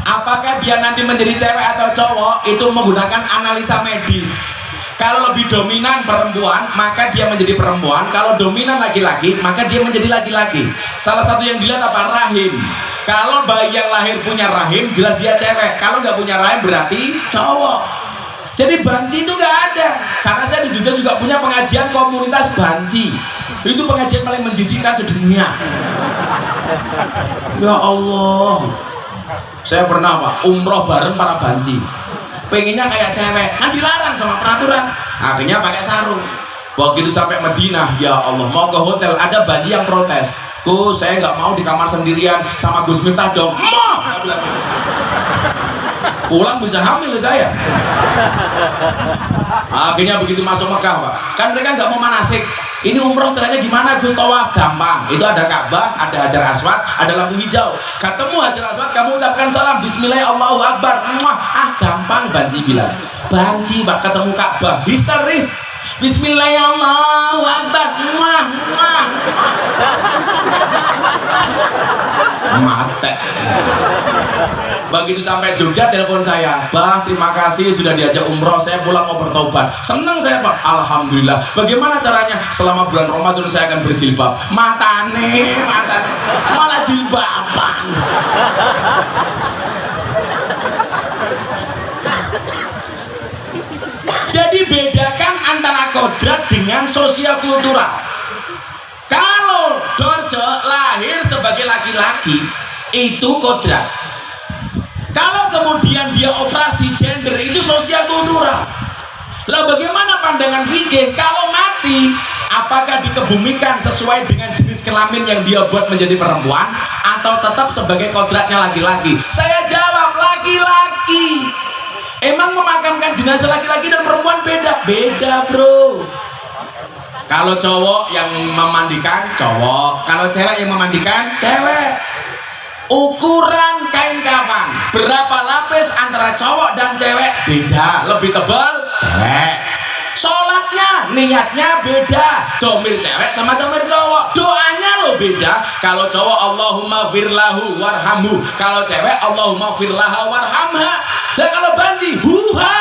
Apakah dia nanti menjadi cewek atau cowok itu menggunakan analisa medis. Kalau lebih dominan perempuan, maka dia menjadi perempuan. Kalau dominan laki-laki, maka dia menjadi laki-laki. Salah satu yang dilihat apa? Rahim. Kalau bayi yang lahir punya rahim, jelas dia cewek. Kalau nggak punya rahim berarti cowok. Jadi banci itu nggak ada. Karena saya di Jogja juga punya pengajian komunitas banci. Itu pengajian paling menjijikkan sedunia. Ya Allah. Saya pernah Pak umroh bareng para banci. Pengennya kayak cewek, kan dilarang sama peraturan. Akhirnya pakai sarung. Begitu sampai Madinah, ya Allah, mau ke hotel ada banci yang protes. Gus, saya nggak mau di kamar sendirian sama Gus Miftah dong. Mau. Pulang bisa hamil saya. Akhirnya begitu masuk Mekah Pak, kan mereka nggak mau manasik. Ini umroh caranya gimana Gus? Tawaf gampang. Itu ada Ka'bah, ada Hajar Aswad, ada lampu hijau. Ketemu Hajar Aswad, kamu ucapkan salam Bismillah Allahu Akbar. Gampang. Banci bilang. Banci Pak ketemu Ka'bah, histeris. Bismillahirrahmanirrahim. Mate. Begitu sampai Jogja telepon saya, Bah, terima kasih sudah diajak umroh, saya pulang mau bertobat. Senang saya, Pak. Alhamdulillah. Bagaimana caranya? Selama bulan Ramadan saya akan berjilbab. Matane malah jilbaban. Jadi bedakan antara kodrat dengan sosial kultural. Kalau Dorce lahir sebagai laki-laki, itu kodrat. Kalau kemudian dia operasi gender, itu sosial kultural. Lah bagaimana pandangan fikih? Kalau mati, apakah dikebumikan sesuai dengan jenis kelamin yang dia buat menjadi perempuan, atau tetap sebagai kodratnya laki-laki? Saya jawab laki-laki. Emang memakamkan jenazah laki-laki dan perempuan beda? Beda, bro. Kalau cowok yang memandikan, cowok. Kalau cewek yang memandikan, cewek. Ukuran kain kafan berapa lapis antara cowok dan cewek beda. Lebih tebal cewek. Sholatnya, niatnya beda. Domir cewek sama domir cowok. Doanya lo beda. Kalau cowok Allahumma firlahu warhamhu, kalau cewek Allahumma firlaha warhamha. Dan kalau banci, huha.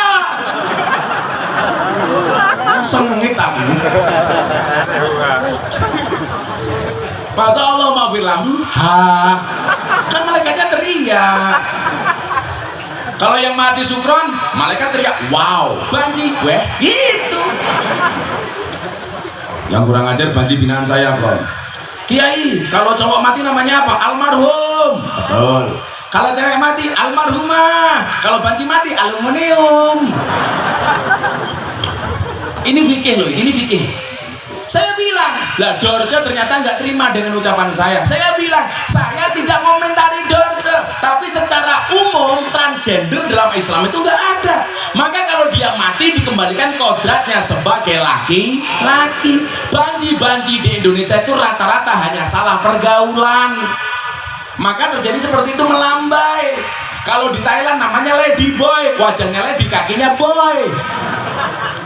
Sengit aku. Masa Allah maafirlahu, ha, kan malaikatnya teriak. Kalau yang mati sukron, malaikat teriak, wow, banci, weh, gitu. Yang kurang ajar banci binaan saya, bro. Kiai, kalau cowok mati namanya apa? Almarhum. Betul. Kalau cewek mati, almarhumah. Kalau banci mati, aluminium. Ini fikih loh, ini fikih. Saya bilang, lah Dorce ternyata nggak terima dengan ucapan saya. Saya bilang, saya tidak komentari Dorce, tapi secara umum transgender dalam Islam itu nggak ada. Maka kalau dia mati dikembalikan kodratnya sebagai laki-laki. Banci-banci di Indonesia itu rata-rata hanya salah pergaulan. Maka terjadi seperti itu melambai. Kalau di Thailand namanya lady boy, wajahnya lady, kakinya boy.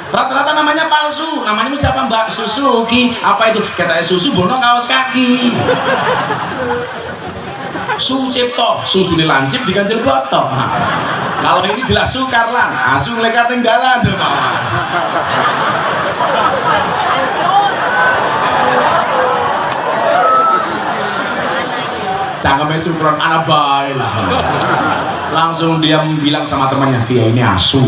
Rata-rata namanya palsu, namanya siapa? Mbak Suzuki. Apa itu? Katanya susu bono kaos kaki. Sucipto, susu dilancip diganjel botok. Nah, kalau ini jelas Sukarlan, asu lekat tinggalan deh mama. Cangkemnya Sukron anak baik lah. Langsung dia bilang sama temannya, dia ini asu.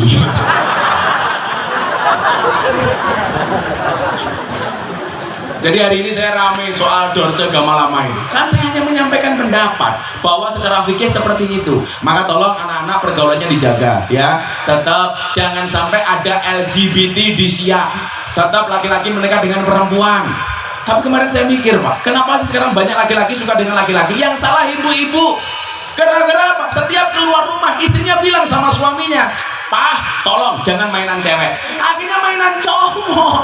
Jadi hari ini saya ramai soal Dorce Gamalama ini. Kan saya hanya menyampaikan pendapat bahwa secara fikih seperti itu. Maka tolong anak-anak pergaulannya dijaga ya. Tetap jangan sampai ada LGBT di Siak. Tetap laki-laki menikah dengan perempuan. Tapi kemarin saya mikir, Pak, kenapa sih sekarang banyak laki-laki suka dengan laki-laki? Yang salah ibu-ibu. Gara-gara apa? Setiap keluar rumah istrinya bilang sama suaminya, Pak, tolong jangan mainan cewek. Akhirnya mainan cowok.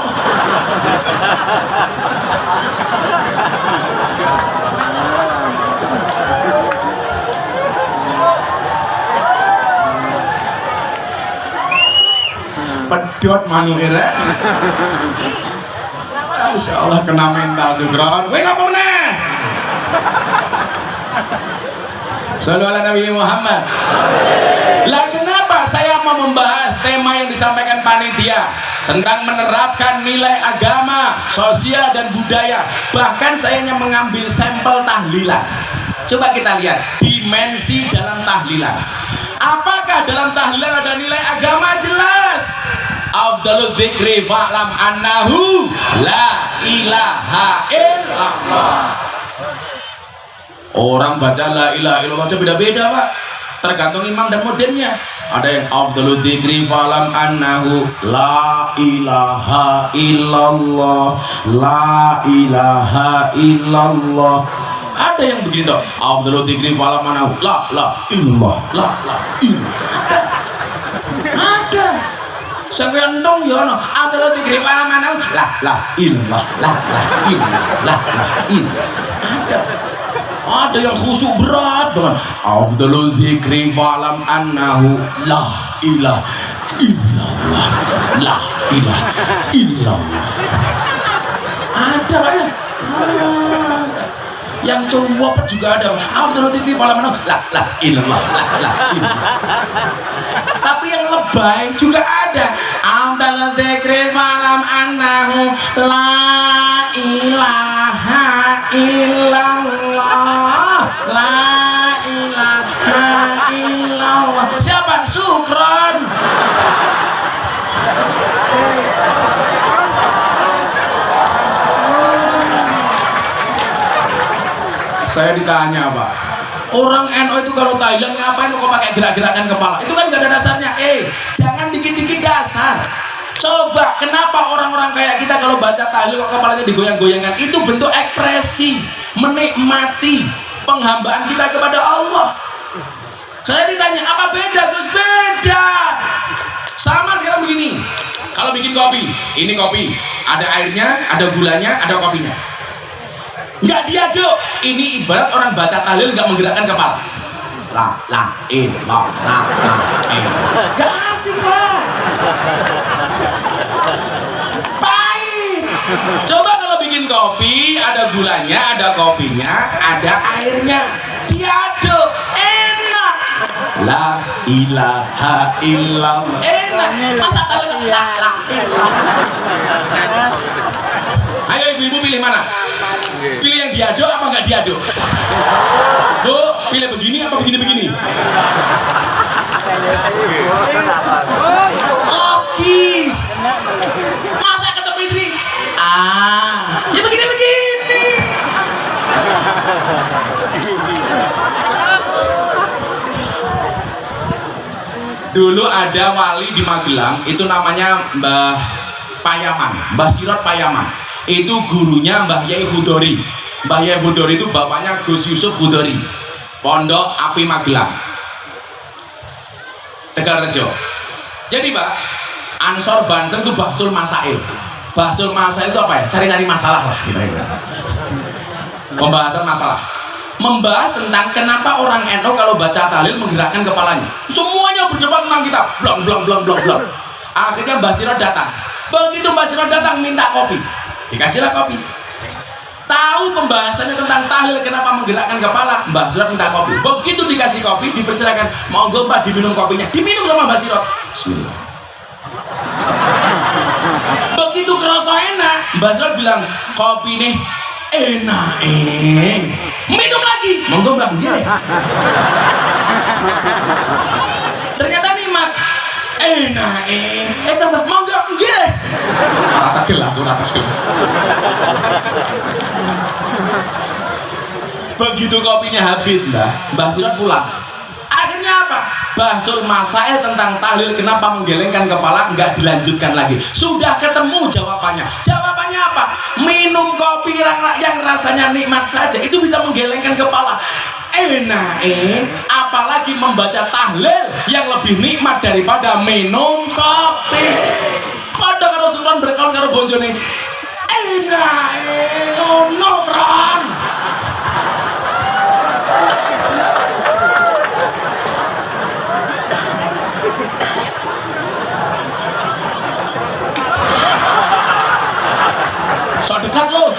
Pedot manukira. Insya Allah kena mental Sukron. Weh ngapa meneh? Sallu ala Nabi Muhammad. Lah kenapa saya mau membahas tema yang disampaikan panitia tentang menerapkan nilai agama, sosial dan budaya. Bahkan saya hanya mengambil sampel tahlilan. Coba kita lihat dimensi dalam tahlilan. Apakah dalam tahlilan ada nilai agama? Jelas. Afdalul dzikri fa'lam annahu la ilaha illallah. Orang baca la ilaha illallah aja beda-beda, Pak. Tergantung imam dan muedzinnya. Ada yang afdalul dzikri fa'lam annahu la ilaha illallah, la ilaha illallah. Ada yang begini dong, afdalul dzikri fa'lam annahu la illallah, la illallah. Ada. Sampeyan dong ya ono, afdalul dzikri fa'lam annahu la illallah, la illallah. Ada. Ada yang khusyuk berat dengan afdalul dzikri fa'lam annahu la ilaha illallah, la ilaha illallah. Ada Pak ya? Yang cowok juga ada. Abdul Titi malam mana? La ilallah, la ilallah. Tapi yang lebay juga ada. Abdul Dzikri malam anahu la ilaha illallah, la ilaha illallah. Siapa? Sukron. Saya ditanya Pak, orang NU itu kalau tahlilan ngapain kok pakai gerak-gerakan kepala? Itu kan gak ada dasarnya. Jangan dikit-dikit dasar. Coba kenapa orang-orang kayak kita kalau baca tahlil kok kepalanya digoyang-goyangkan? Itu bentuk ekspresi menikmati penghambaan kita kepada Allah. Saya ditanya, apa beda Gus? Beda. Sama sekarang begini. Kalau bikin kopi, ini kopi, ada airnya, ada gulanya, ada kopinya. Nggak diaduk. Ini ibarat orang baca tahlil nggak menggerakkan kepala. La nggak asik Pak. Pahit. Coba kalau bikin kopi, ada gulanya, ada kopinya, ada airnya, diaduk, enak. La ilaha illallah, enak. Masa tahlil la. Ayo ibu-ibu pilih mana? Pilih yang diaduk apa nggak diaduk? Bu, pilih begini apa begini-begini? Logis. Masa kata istri? Ya begini-begini. Dulu ada wali di Magelang, itu namanya Mbah Payaman, Mbah Sirot Payaman. Itu gurunya Mbah Yai Hudori. Mbah Yai Hudori itu bapaknya Gus Yusuf Hudori, Pondok Api Magelang, Tegalrejo. Jadi Pak, Ansor Bansen itu Bahsul Masail. Bahsul Masail itu apa ya? Cari-cari masalah lah kira-kira. Pembahasan masalah. Membahas tentang kenapa orang NU kalau baca tahlil menggerakkan kepalanya. Semuanya berdebat tentang kita. Blong. Akhirnya Mbah Sirot datang. Begitu Mbah Sirot datang minta kopi. Dikasihlah kopi. Tahu pembahasannya tentang tahlil kenapa menggerakkan kepala, Mbah Sirot minta kopi. Begitu dikasih kopi, dipersilakan, monggo Mbah diminum kopinya. Diminum sama Mbah Sirot. Bismillah. Begitu kerasa enak, Mbah Sirot bilang, kopi nih enak minum lagi, monggo Mbah. Ternyata nikmat. Enak coba monggo nggih. Rata gelak. Begitu kopinya habis Mbah Sirot pulang. Akhirnya apa? Bahsul Masail tentang tahlil kenapa menggelengkan kepala nggak dilanjutkan lagi. Sudah ketemu jawabannya. Jawabannya apa? Minum kopi yang rasanya nikmat saja itu bisa menggelengkan kepala. Enak apalagi membaca tahlil yang lebih nikmat daripada minum kopi. Padha karo Sultan berkawan karo bojone. Enak ngono, Bron. So dekat lo.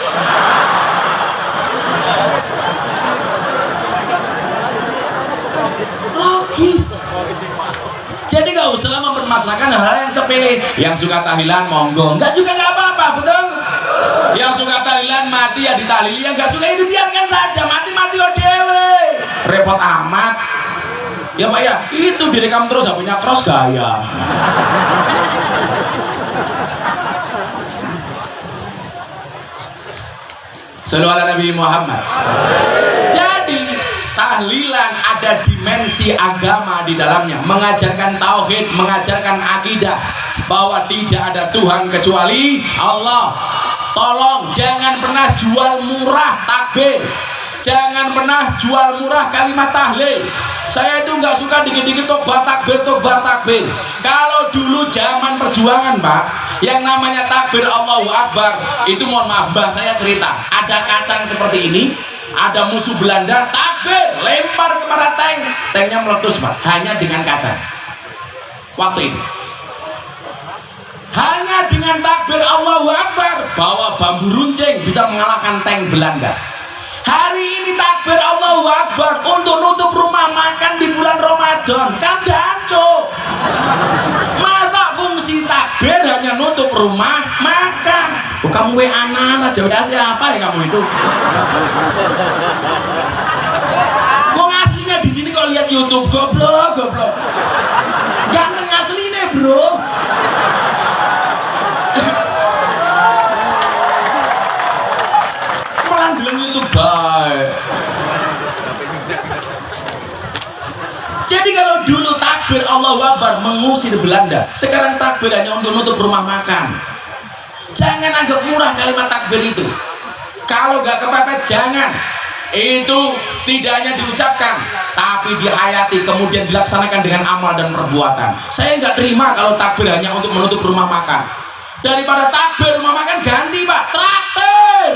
Logis. Jadi gak usah mempermasalahkan hal-hal yang sepele. Yang suka tahlilan monggo, enggak juga nggak apa-apa, betul? Yang suka tahlilan mati ya ditahlili, yang nggak suka itu biarkan saja, mati odewe. Repot amat. Ya Pak ya, itu direkam terus, punya cross gaya. Sallu ala Nabi Muhammad. Jadi tahlilan ada dimensi agama di dalamnya, mengajarkan tauhid, mengajarkan akidah bahwa tidak ada Tuhan kecuali Allah. Tolong jangan pernah jual murah takbir, jangan pernah jual murah kalimat tahlil. Saya itu nggak suka dikit-dikit tobat takbir. Kalau dulu zaman perjuangan Pak, yang namanya takbir Allahu Akbar itu, mohon maaf Mbah saya cerita, ada kacang seperti ini, ada musuh Belanda, takbir, lempar kepada tanknya meletus Pak, hanya dengan kacang. Waktu itu hanya dengan takbir Allahu Akbar bawa bambu runcing bisa mengalahkan tank Belanda. Hari ini takbir Allahu Akbar untuk nutup rumah makan di bulan Ramadan kan gancuk. Masa fungsi takbir hanya nutup rumah makan? Oh, kamu anak aja siapa ya kamu itu? Wong aslinya di sini kalau lihat YouTube goblok. Ganteng aslinya, bro. Melanggeng YouTube baik. Jadi kalau dulu takbir Allahu Akbar mengusir Belanda, sekarang takbir hanya untuk nutup rumah makan. Jangan anggap murah kalimat takbir itu. Kalau gak kepepet jangan. Itu tidak hanya diucapkan, tapi dihayati, kemudian dilaksanakan dengan amal dan perbuatan. Saya nggak terima kalau takbir hanya untuk menutup rumah makan. Daripada takbir rumah makan ganti pak traktir.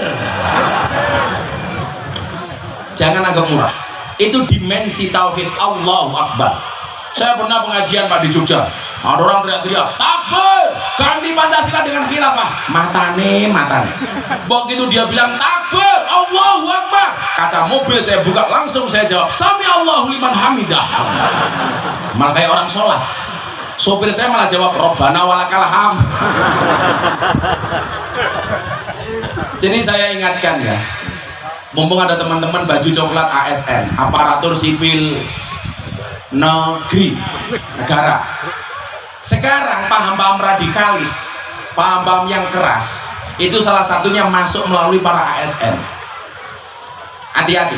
Jangan anggap murah. Itu dimensi tauhid Allahu Akbar. Saya pernah pengajian pak di Jogja. Ada orang teriak-teriak takbir ganti Pancasila dengan khilafah. Matane. Begitu dia bilang takbir Allahu Akbar, kaca mobil saya buka langsung saya jawab sami Allahu liman hamidah. Malah kayak orang sholat. Sopir saya malah jawab Robbana walakal hamd. Jadi saya ingatkan ya, mumpung ada teman-teman baju coklat ASN, aparatur sipil negeri negara. Sekarang paham-paham radikalis, paham-paham yang keras, itu salah satunya masuk melalui para ASN. Hati-hati.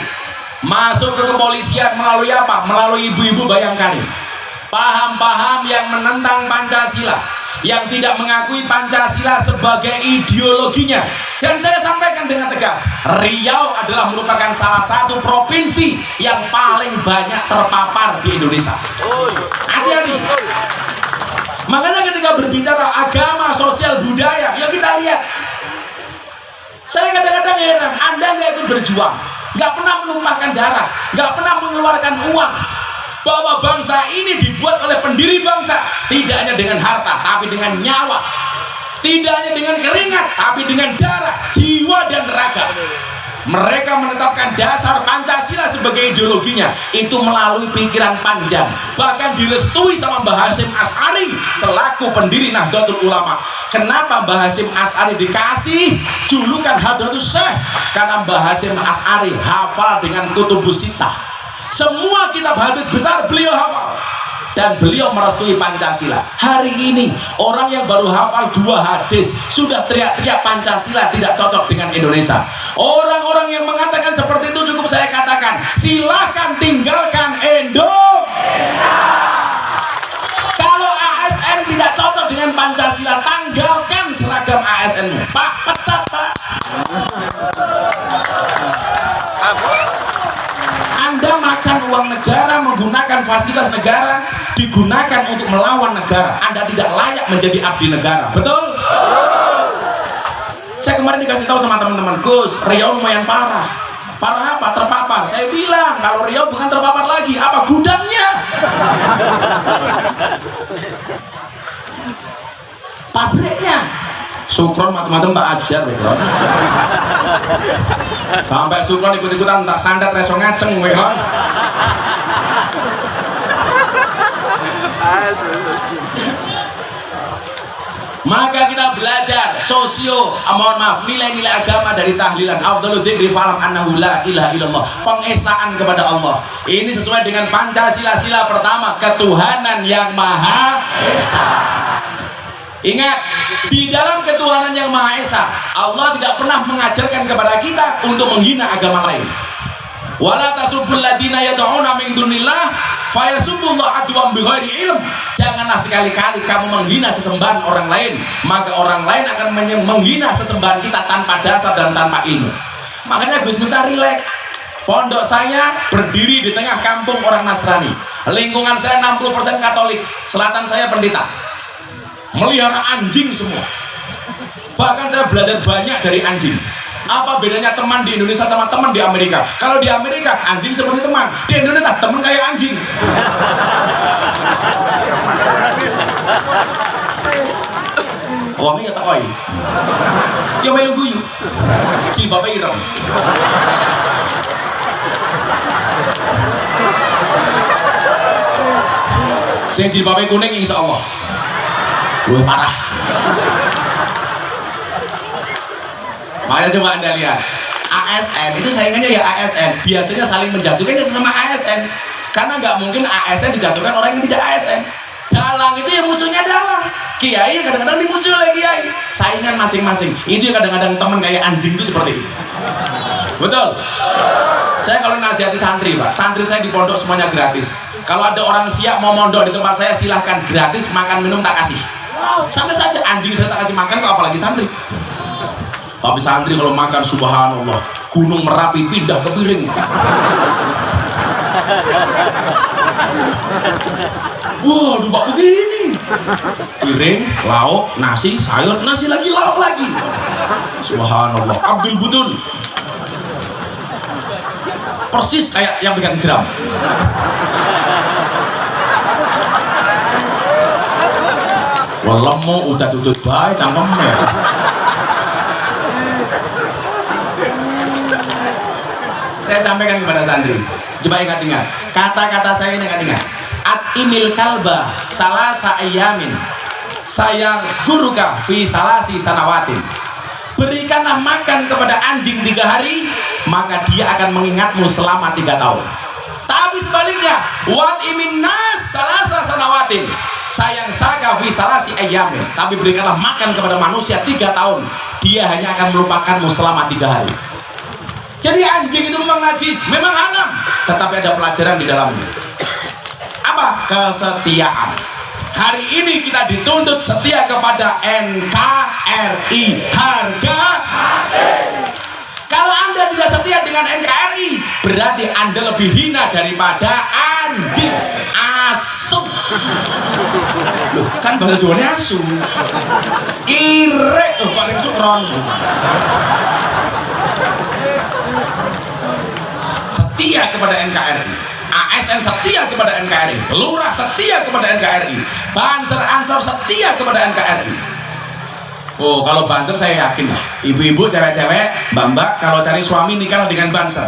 Masuk ke kepolisian melalui apa? Melalui ibu-ibu Bayangkari. Paham-paham yang menentang Pancasila, yang tidak mengakui Pancasila sebagai ideologinya. Dan saya sampaikan dengan tegas, Riau adalah merupakan salah satu provinsi yang paling banyak terpapar di Indonesia. Hati-hati. Makanya ketika berbicara agama, sosial, budaya, yuk kita lihat. Saya kadang-kadang heran, Anda nggak ikut berjuang, nggak pernah menumpahkan darah, nggak pernah mengeluarkan uang, bahwa bangsa ini dibuat oleh pendiri bangsa tidak hanya dengan harta, tapi dengan nyawa, tidak hanya dengan keringat, tapi dengan darah, jiwa, dan raga. Mereka menetapkan dasar Pancasila sebagai ideologinya itu melalui pikiran panjang, bahkan direstui sama Mbah Hasyim Asy'ari selaku pendiri Nahdlatul Ulama. Kenapa Mbah Hasyim Asy'ari dikasih julukan Hadratus Syekh? Karena Mbah Hasyim Asy'ari hafal dengan Kutubus Sittah. Semua kitab hadis besar beliau hafal, dan beliau merestui Pancasila. Hari ini orang yang baru hafal 2 hadis sudah teriak-teriak Pancasila tidak cocok dengan Indonesia. Orang-orang yang mengatakan seperti itu cukup saya katakan, silahkan tinggalkan Indonesia. Kalau ASN tidak cocok dengan Pancasila, tanggalkan seragam ASN-mu. Pak, pecat Pak. Anda makan uang negara, menggunakan fasilitas negara, digunakan untuk melawan negara. Anda tidak layak menjadi abdi negara. Betul? Saya kemarin dikasih tahu sama teman-teman, Gus, Riau lumayan parah. Parah apa? Terpapar. Saya bilang, kalau Riau bukan terpapar lagi, apa gudangnya? Pabriknya. Sukron macam-macam tak ajar, Wekron. Sampai Sukron ikut-ikutan tak sandat reso ngaceng, Wekron. Maka kita belajar mohon maaf, nilai-nilai agama dari tahlilan. Afdhalu dzikri falam annahu la ilaha illallah. Pengesaan kepada Allah. Ini sesuai dengan Pancasila. Sila pertama, ketuhanan yang Maha Esa. Ingat, di dalam ketuhanan yang Maha Esa, Allah tidak pernah mengajarkan kepada kita untuk menghina agama lain. Wala tasubbul ladina yad'una min dunillah fayasubbullah adwan bighairi ilm. Janganlah sekali-kali kamu menghina sesembahan orang lain, maka orang lain akan menghina sesembahan kita tanpa dasar dan tanpa ilmu. Makanya Gus Miftah rileks. Pondok saya berdiri di tengah kampung orang Nasrani. Lingkungan saya 60% Katolik. Selatan saya pendeta. Melihara anjing semua. Bahkan saya belajar banyak dari anjing. Apa bedanya teman di Indonesia sama teman di Amerika? Kalau di Amerika anjing seperti teman, di Indonesia teman kayak anjing. Wongnya ya takoi. Ya melu guyu. Jilbabe ireng. Sing jilbabe kuning insyaallah. Wah parah. Makanya coba Anda lihat. ASN itu saingannya ya ASN. Biasanya saling menjatuhkan sama ASN. Karena nggak mungkin ASN dijatuhkan orang yang tidak ASN. Dalang itu yang musuhnya dalang. Kiai kadang-kadang dimusuhi oleh kiai. Saingan masing-masing. Itu yang kadang-kadang teman kayak anjing itu seperti itu. Betul. Saya kalau nasihati santri Pak, santri saya di pondok semuanya gratis. Kalau ada orang siap mau mondok di tempat saya silahkan gratis, makan minum tak kasih. Santai saja, anjing saya tak kasih makan kok apalagi santri. Tapi santri kalau makan subhanallah, gunung Merapi pindah ke piring. Waduh Pak begini. Piring, lauk, nasi, sayur, nasi lagi, lauk lagi. Subhanallah. Abdul Butun. Persis kayak yang pegang drum. Walemu udah tutut baik cangkemnya. Saya sampaikan kepada santri, coba ingat-ingat kata-kata saya, ingat-ingat. At-imil kalba salasa ayamin sayang guruka fi salasi sanawatin. Berikanlah makan kepada anjing 3 hari, maka dia akan mengingatmu selama 3 tahun. Tapi sebaliknya, wat imin nas salasa sanawatin sayang saka fi salasi ayamin. Tapi berikanlah makan kepada manusia 3 tahun, dia hanya akan melupakanmu selama 3 hari. Jadi anjing itu memang najis, memang haram, tetapi ada pelajaran di dalamnya. Apa? Kesetiaan. Hari ini kita dituntut setia kepada NKRI. Harga mati. Kalau Anda tidak setia dengan NKRI, berarti Anda lebih hina daripada anjing. Asu. Loh, kan bahasa Jawanya asu. Kire, oh paling sukron. Setia kepada NKRI. ASN setia kepada NKRI, lurah setia kepada NKRI, Banser Ansor setia kepada NKRI. Oh, kalau Banser saya yakin lah, ibu-ibu, cewek-cewek, mbak-mbak kalau cari suami nikah dengan Banser.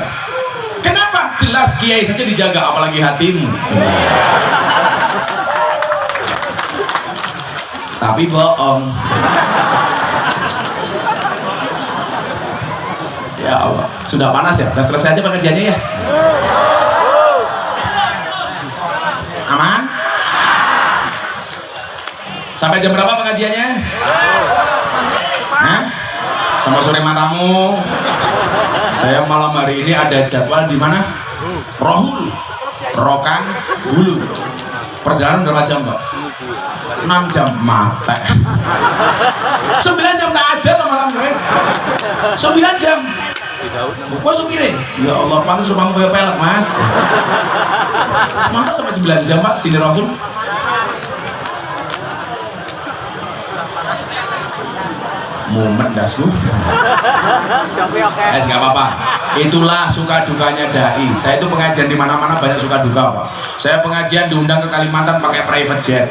Kenapa? Jelas kiai saja dijaga, apalagi hatimu. Tapi bohong. Ya Allah, sudah panas ya? Udah selesai aja pengajiannya ya? Aman? Sampai jam berapa pengajiannya? Hah? Sama sore matamu. Saya malam hari ini ada jadwal di mana? Rohul, Rokan, Hulu. Perjalanan berapa jam Pak? 6 jam mata. 9 jam tak aja loh malam gue. 9 jam. Gua supirin. Ya Allah, pantas rumahmu kayak pelek Mas. Masa sampai 9 jam Pak sini Rohul? Mumet dasmu. Nggak apa-apa. Itulah suka dukanya dai. Saya itu pengajian di mana-mana banyak suka duka Pak. Saya pengajian diundang ke Kalimantan pakai private jet.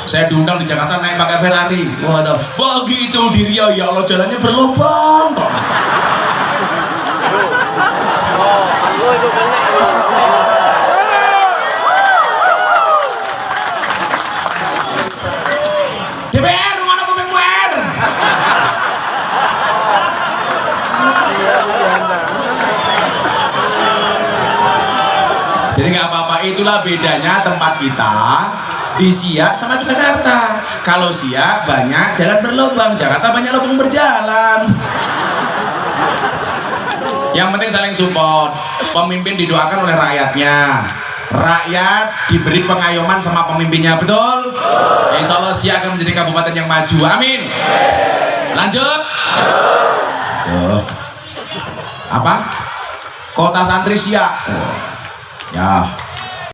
Saya diundang di Jakarta naik pakai Ferrari. Waduh, begitu di Riau ya Allah jalannya berlubang. DPR mana PPR? Jadi nggak apa-apa, itulah bedanya tempat kita di Siak sama Jakarta. Kalau Siak banyak jalan berlubang, Jakarta banyak lubang berjalan. Yang penting saling support. Pemimpin didoakan oleh rakyatnya, rakyat diberi pengayoman sama pemimpinnya, betul? Insya Allah Siak akan menjadi kabupaten yang maju, amin. Lanjut. Apa? Kota santri Siak. Ya,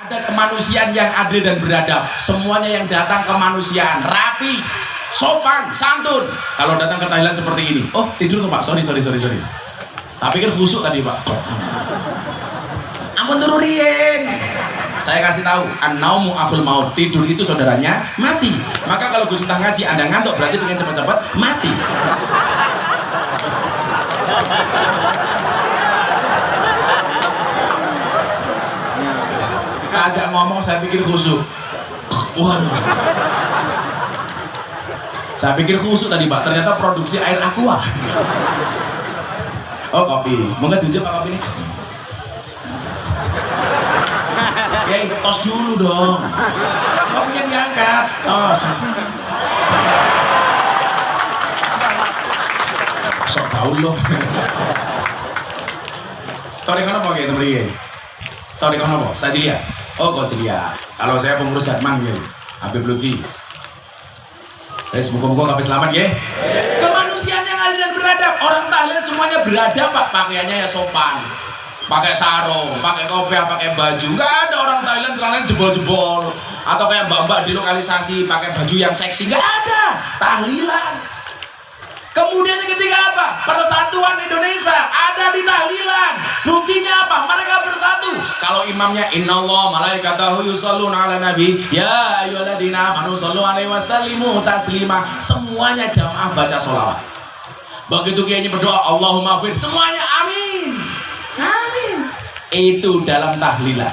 ada kemanusiaan yang adil dan beradab. Semuanya yang datang kemanusiaan, rapi, sopan, santun. Kalau datang ke Thailand seperti ini, oh tidur tuh Pak, sorry. Tapi kan khusuk tadi Pak. Ampun turunin. saya kasih tahu, an-naumu aful maut, tidur itu saudaranya mati. Maka kalau Gus Miftah ngaji Anda ngantuk, berarti pengen cepat-cepat mati. Ajak ngomong saya pikir khusyuk. Waduh. Saya pikir khusyuk tadi Pak, ternyata produksi air aqua. Oh kopi, mau nggak tujuh Pak kopi ini? Ya tos dulu dong. Kopinya diangkat. Tos. Sok tahu loh. Tahu di mana Pak gitu beri? Tahu di mana Pak? Saya dilihat. Oh kau dilihat. Kalau saya pengurus Jatman gitu, Habib Lutfi. Semoga-moga kabeh selamat ya. Kemanusiaan yang adil dan beradab. Orang tahlil semuanya beradab Pak. Pakaiannya ya sopan. Pakai sarung, pakai kopiah, pakai baju. Nggak ada orang Thailand celananya jebol-jebol. Atau kayak mbak-mbak di lokalisasi pakai baju yang seksi. Nggak ada. Tahlilan. Kemudian yang ketiga apa? Persatuan Indonesia ada di tahlilan. Buktinya apa? Mereka bersatu. Kalau imamnya innallah malaikatahu yusholluna ala nabi ya ayyuhalladzina amanu shollu alaihi wasallimu taslima. Semuanya jamaah baca sholawat. Begitu kiainya berdoa Allahumma fir, semuanya amin. Amin. Itu dalam tahlilan.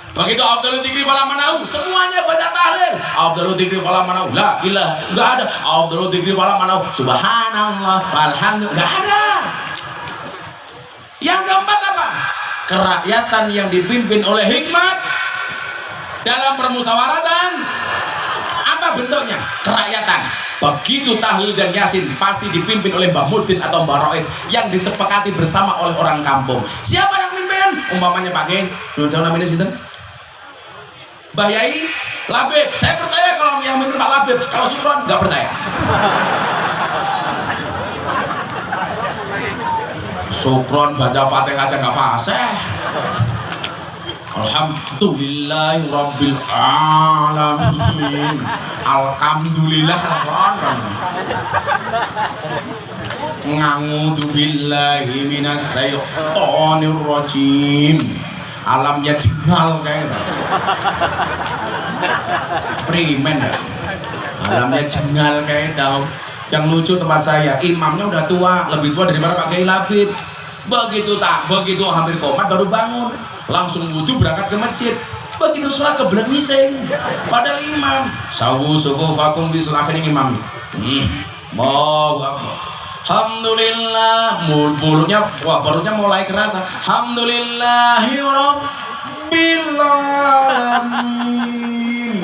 Begitu Abdul Dzikri fala manahu, semuanya baca tahlil. Abdul Dzikri fala manahu, la ilah, enggak ada. Abdul Dzikri fala manahu, subhanallah, walhamdulillah, enggak ada. Yang keempat apa? Kerakyatan yang dipimpin oleh hikmat dalam permusyawaratan. Apa bentuknya? Kerakyatan. Begitu tahlil dan yasin pasti dipimpin oleh Mbah Mudin atau Mbah Rois yang disepakati bersama oleh orang kampung. Siapa yang mimpin? Umpamanya Pak Geng, belum tahu namanya sinten? Mbah Yai Labib. Saya percaya kalau yang mimpin Pak Labib. Kalau Sukron nggak percaya. Sukron baca Fatihah aja nggak fasih. Alhamdulillahi Rabbil Alamin. Alhamdulillah. Nga'udzu billahi minas syaitonir rajim. Alamnya jengal kayak primen ya. Alamnya jengal kayak tahu. Yang lucu tempat saya, imamnya udah tua, lebih tua daripada Pak Kiai Labib. Begitu hampir komat baru bangun, langsung wudhu berangkat ke masjid. Begitu sholat kebelet mising. Padahal imam sawu sufufakum bisul akhirin imam. Mau alhamdulillah, mulutnya wah perutnya mulai kerasa. Alhamdulillahirabbil alamin.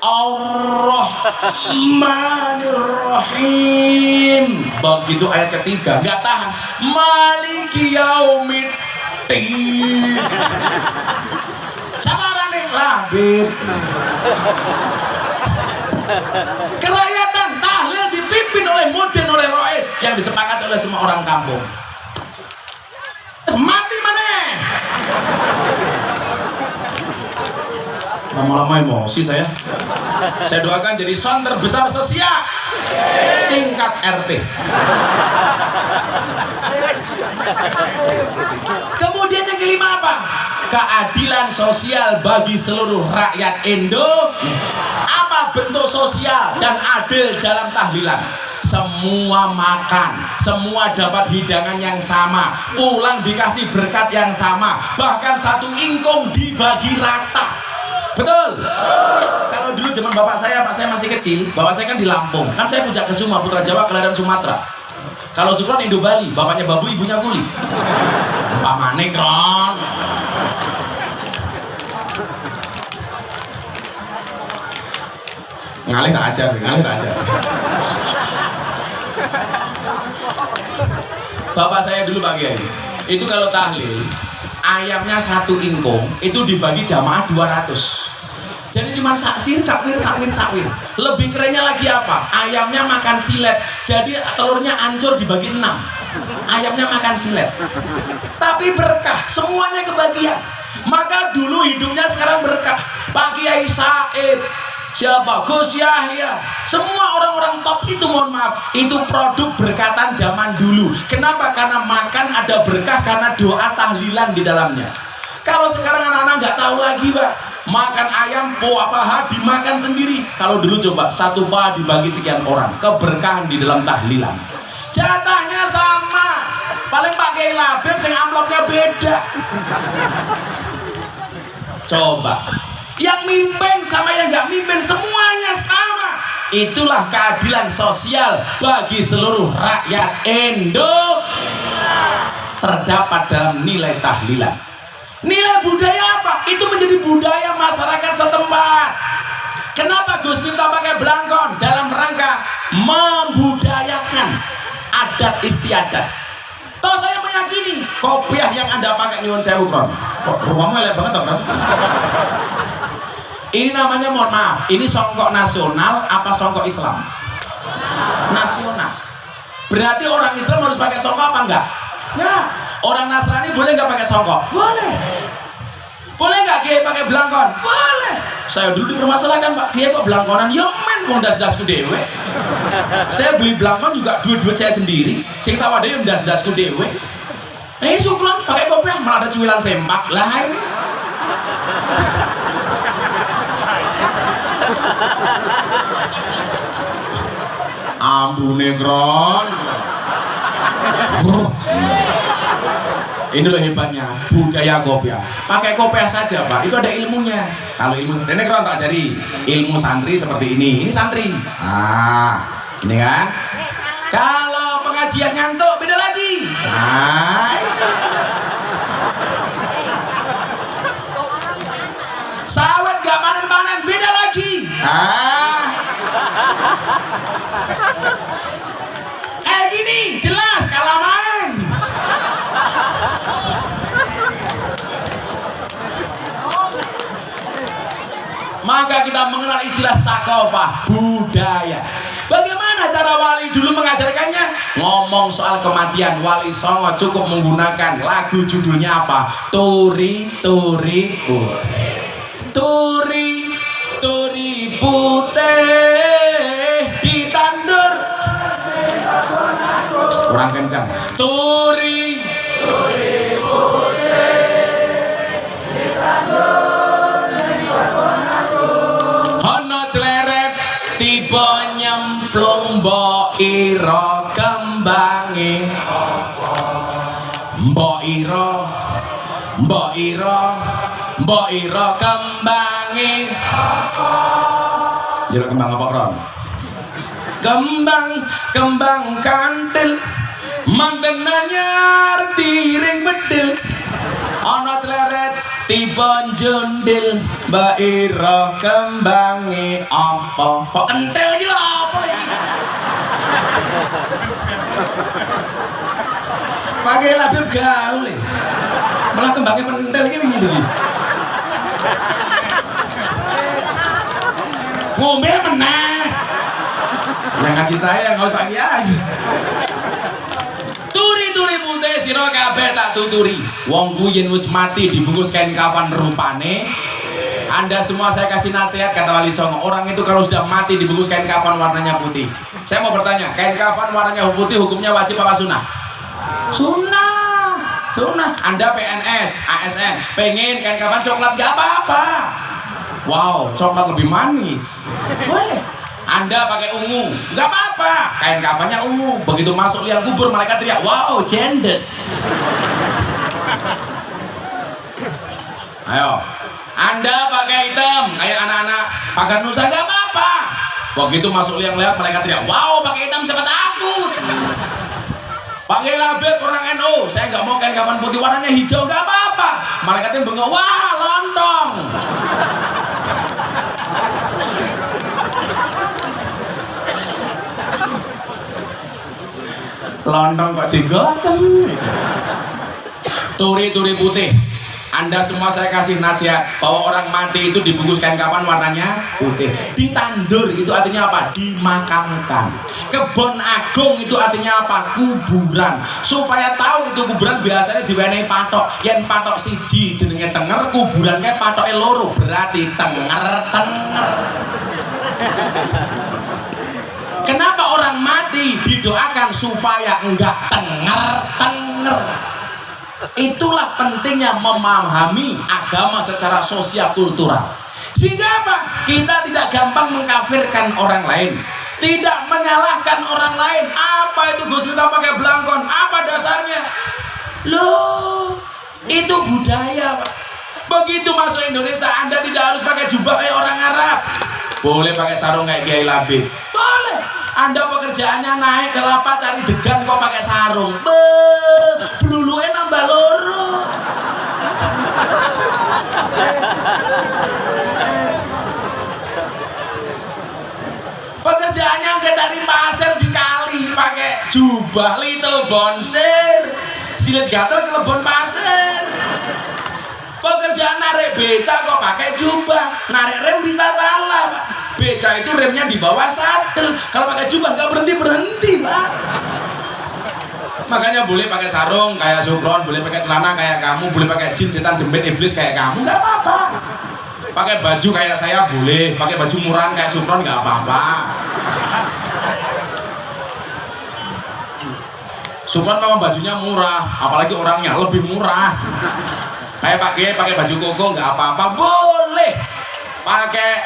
Ar-Rahmanir-Rahim. Begitu ayat ketiga nggak tahan. Maliki yaumiddin. Sabaran nih Labib. Kerakyatan tahlil dipimpin oleh Mudin oleh Rois yang disepakati oleh semua orang kampung. Mati mana? Lama-lama emosi saya. Saya doakan jadi son terbesar sosial tingkat RT. Kemudian yang kelima apa? Keadilan sosial bagi seluruh rakyat Indonesia. Apa bentuk sosial dan adil dalam tahlilan? Semua makan, semua dapat hidangan yang sama, pulang dikasih berkat yang sama, bahkan satu ingkung dibagi rata. Betul? Kalau dulu zaman bapak saya masih kecil, bapak saya kan di Lampung, kan saya Puja Kesuma, Putra Jawa, kelahiran Sumatera. Kalau Sukron Indo Bali, bapaknya babu, ibunya kuli. Pamane kron. Ngalih tak ajar. Bapak saya dulu Pak Kiai, itu kalau tahlil ayamnya satu ingkung itu dibagi jamaah 200. Jadi cuma sakwir. Lebih kerennya lagi apa? Ayamnya makan silet. Jadi telurnya hancur dibagi 6. Ayamnya makan silet. Tapi berkah, semuanya kebagian. Maka dulu hidupnya sekarang berkah. Pak Kiai Said, siapa? Gus Yahya, semua orang-orang top itu, mohon maaf, itu produk berkatan zaman dulu. Kenapa? Karena makan ada berkah karena doa tahlilan di dalamnya. Kalau sekarang anak-anak nggak tahu lagi, Pak. Makan ayam paha dimakan sendiri. Kalau dulu coba satu paha dibagi sekian orang, keberkahan di dalam tahlilan. Jatahnya sama. Paling pakai label yang amplopnya beda. Coba. Yang mimpin sama yang nggak mimpin semuanya sama. Itulah keadilan sosial bagi seluruh rakyat Indonesia. Terdapat dalam nilai tahlilan. Nilai budaya apa? Itu menjadi budaya masyarakat setempat. Kenapa Gus minta pakai belangkon? Dalam rangka membudayakan adat istiadat. Toh saya meyakini kopiah yang Anda pakai nyuwun sewu, Kron. Rumahmu elek banget, Kron. Ini namanya, mohon maaf, ini songkok nasional apa songkok Islam? Nasional. Berarti orang Islam harus pakai songkok apa enggak? Enggak. Orang Nasrani boleh nggak pakai songkok? Boleh. Boleh nggak Kiai pakai belangkon? Boleh. Saya dulu dipermasalahkan, Pak, Kiai kok belangkonan? Ya men, mau das-dasku dewe. Saya beli belangkon juga duit-duit saya sendiri. Sing tahu ada yang das-dasku dewe. Ini syukuran pakai kopiah malah ada cuilan sempak lah ini. Ambune Kron. Ini loh hebatnya budaya kopiah. Pakai kopiah saja, Pak, itu ada ilmunya. Kalau ilmu ini Kron tak cari ilmu santri seperti ini. Ini santri. Ah, ini kan. Kalau pengajian ngantuk beda lagi. Hai. Sawit gak panen-panen beda lagi. Gini jelas kalah main. Maka kita mengenal istilah sakofah, budaya. Bagaimana cara wali dulu mengajarkannya? Ngomong soal kematian, Wali Songo cukup menggunakan lagu judulnya apa? Turi turi putih. Turi turi putih ditandur. Kurang kencang. Turi turi putih ditandur hono cleret tiba nyemplung mbok ira kembange mbok ira kembange jero kembang apa, Kron? Kembang kandel manten anyar tiring bedil ana cleret tiba jundil mbak ira kembange apa kok kentel iki lho apa iki pakai label gaul malah kembangnya pentel iki begini ngombe meneh yang ngaji saya yang harus pagi aja. Turi-turi putih sira kabeh tak tuturi. Wong ku yen wis mati dibungkus kain kafan rupane. Anda semua saya kasih nasihat, kata Wali Songo. Orang itu kalau sudah mati dibungkus kain kafan warnanya putih. Saya mau bertanya, kain kafan warnanya putih hukumnya wajib apa sunnah? Sunnah. Anda PNS, ASN, pengen kain kafan coklat gak apa-apa. Wow, coklat lebih manis. Boleh. Anda pakai ungu, nggak apa-apa, kain kafannya ungu. Begitu masuk liang kubur, mereka teriak, wow, jendes. Ayo, Anda pakai hitam, kayak anak-anak pagar nusa, nggak apa-apa. Begitu masuk liang lihat, mereka teriak, wow, pakai hitam siapa takut. Pakai label orang NU, saya nggak mau kain kafan putih warnanya hijau, nggak apa-apa. Malaikatnya bengong, wah, lontong. Lontong kok jenggoten. Turi-turi putih. Anda semua saya kasih nasihat bahwa orang mati itu dibungkus kain kafan warnanya putih. Ditandur itu artinya apa? Dimakamkan. Kebon agung itu artinya apa? Kuburan. Supaya tahu itu kuburan biasanya diwenehi patok. Yen patok siji jenenge tenger, kuburannya patoknya loro, berarti tenger. Kenapa orang mati didoakan supaya enggak tenger? Itulah pentingnya memahami agama secara sosial kultural. Sehingga apa? Kita tidak gampang mengkafirkan orang lain, tidak menyalahkan orang lain. Apa itu Gus Miftah pakai belangkon? Apa dasarnya? Loh, itu budaya, Pak. Begitu masuk Indonesia, Anda tidak harus pakai jubah kayak orang Arab. Boleh pakai sarung kayak Kiai Labib. Boleh. Anda pekerjaannya naik ke lapak cari degan kok pakai sarung. Belulunya nambah loro. Pekerjaannya kayak cari pasir di kali pakai jubah little bonsir. Silet gatel ke lebon pasir. Pekerjaan narik beca kok pakai jubah, narik rem bisa salah, Pak. Beca itu remnya di bawah sadel, kalau pakai jubah nggak berhenti, Pak. Makanya boleh pakai sarung kayak Sukron, boleh pakai celana kayak kamu, boleh pakai jeans setan jembet iblis kayak kamu, nggak apa-apa. Pakai baju kayak saya boleh, pakai baju murahan kayak Sukron nggak apa-apa. Sukron memang bajunya murah, apalagi orangnya lebih murah. Kayak pakai baju koko nggak apa-apa, boleh. Pakai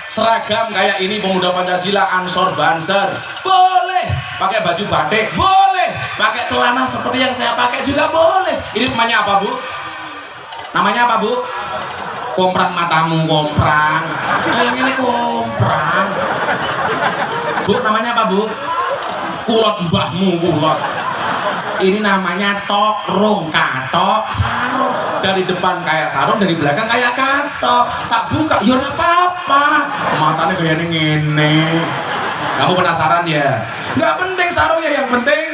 seragam kayak ini pemuda Pancasila Ansor Banser, boleh. Pakai baju batik, boleh. Pakai celana seperti yang saya pakai juga boleh. Ini namanya apa, Bu? Namanya apa, Bu? Komprang matamu, komprang. Kayak ini komprang. Bu, namanya apa, Bu? Kulot mbahmu, kulot. Ini namanya tokrong, katok, sarung. Dari depan kayak sarung, dari belakang kayak katok. Tak buka, ya nggak apa-apa. Matanya kayak ngene. Kamu penasaran ya? Nggak penting sarungnya, yang penting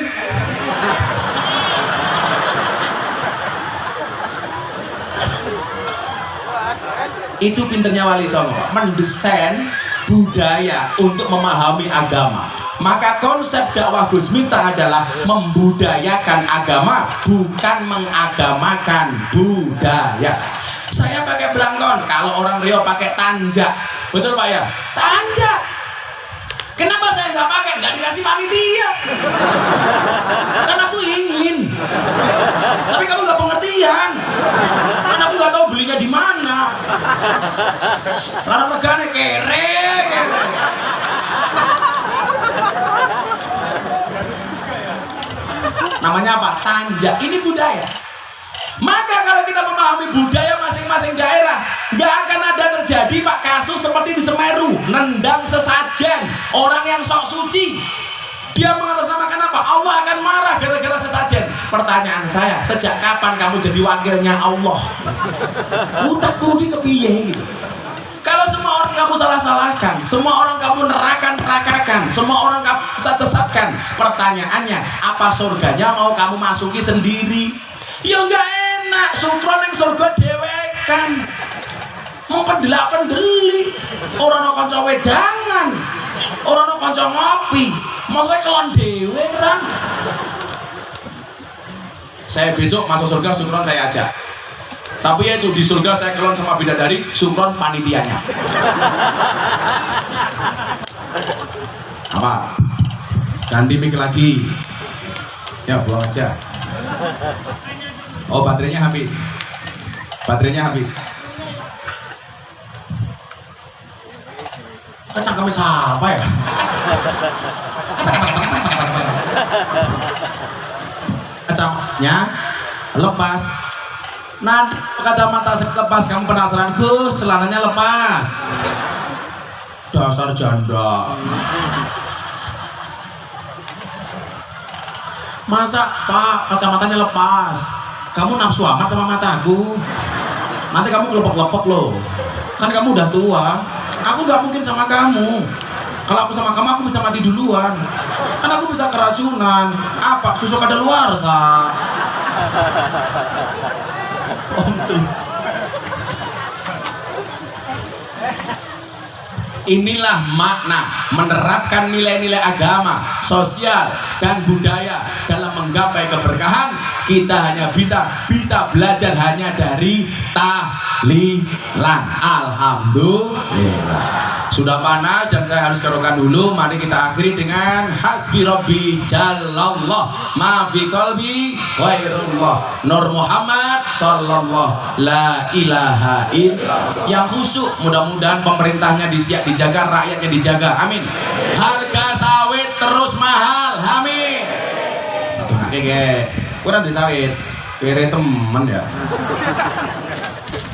itu pinternya Wali Songo, mendesain budaya untuk memahami agama. Maka konsep dakwah Gus Miftah adalah membudayakan agama, bukan mengagamakan budaya. Saya pakai belangkon, kalau orang Riau pakai tanjak, betul Pak ya? Tanjak. Kenapa saya nggak pakai? Nggak dikasih panitia. Karena aku ingin. Tapi kamu nggak pengertian. Karena aku nggak tahu belinya di mana. Lalu regane kere. Namanya apa? Tanjak. Ini budaya. Maka kalau kita memahami budaya masing-masing daerah, nggak akan ada terjadi Pak kasus seperti di Semeru, nendang sesajen, orang yang sok suci. Dia mengatasnamakan apa? Allah akan marah gara-gara sesajen. Pertanyaan saya, sejak kapan kamu jadi wakilnya Allah? Utakmu ini kepiye gitu. Kalau semua orang kamu salah-salahkan, semua orang kamu nerakakan, semua orang kamu sesatkan, pertanyaannya, apa surganya mau kamu masuki sendiri? Ya enggak enak, Sukron yang surga dewekan. Mau pendelapan deli, orang no konco wedangan, orang no konco ngopi, maksudnya kelon dewe kan. Saya besok masuk surga, Sukron saya ajak. Tapi ya itu di surga saya kelon sama bidadari, Sukron panitianya. Apa? Ganti mic lagi. Ya buang aja. Oh baterainya habis. Baterainya habis. Kacang kami siapa ya? Kacamnya lepas. Nah, kacamata lepas, kamu penasaran Gus, celananya lepas. Dasar janda. Masa Pak, kacamatanya lepas? Kamu nafsu amat sama mataku. Nanti kamu kelepok-lepok loh. Kan kamu udah tua. Aku gak mungkin sama kamu. Kalau aku sama kamu, aku bisa mati duluan. Kan aku bisa keracunan. Apa? Susu kadaluarsa. Inilah makna menerapkan nilai-nilai agama, sosial, dan budaya dalam menggapai keberkahan, kita hanya bisa belajar hanya dari tahlilan. Alhamdulillah. Sudah panas dan saya harus kerokan dulu. Mari kita akhiri dengan hasbi rabbi jalallah ma fi qalbi ghairullah Nur Muhammad sallallahu la ilaha illallah. Yang khusyuk, mudah-mudahan pemerintahnya dijaga, rakyatnya dijaga. Amin. Harga sawit terus mahal. Amin. Aduh ngake ge. Kurang di sawit. Kere temen ya.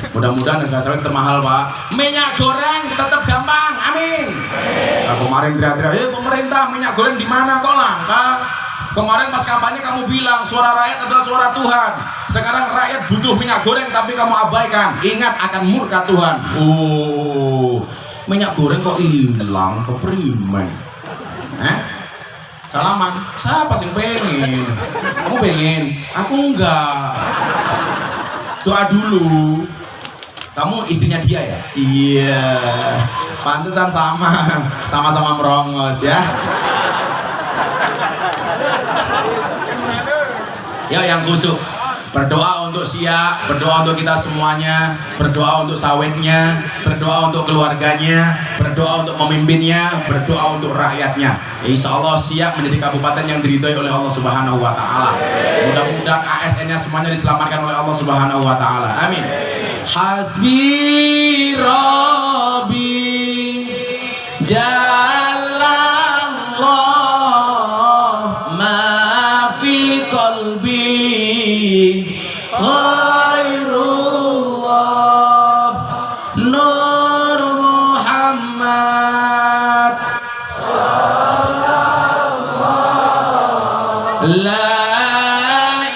Mudah-mudahan harga sawit termahal, Pak. Minyak goreng tetap gampang. Amin. Nah, kemarin teriak-teriak, pemerintah minyak goreng di mana kok langka? Kemarin pas kampanye kamu bilang suara rakyat adalah suara Tuhan. Sekarang rakyat butuh minyak goreng tapi kamu abaikan. Ingat akan murka Tuhan. Oh, minyak goreng kok hilang, keprimen? Salaman. Siapa sih pengen? Kamu pengen? Aku enggak. Doa dulu. Kamu istrinya dia ya? Iya. Pantesan sama-sama merongos ya. Ya yang khusyuk, berdoa untuk Siak, berdoa untuk kita semuanya, berdoa untuk sawitnya, berdoa untuk keluarganya, berdoa untuk memimpinnya, berdoa untuk rakyatnya. Insya Allah Siak menjadi kabupaten yang diridhoi oleh Allah Subhanahu Wa Taala. Mudah-mudahan ASN-nya semuanya diselamatkan oleh Allah Subhanahu Wa Taala. Amin. Hasbi Rabbi Jalallah ma fi qalbi ghairullah Nur Muhammad sallallahu la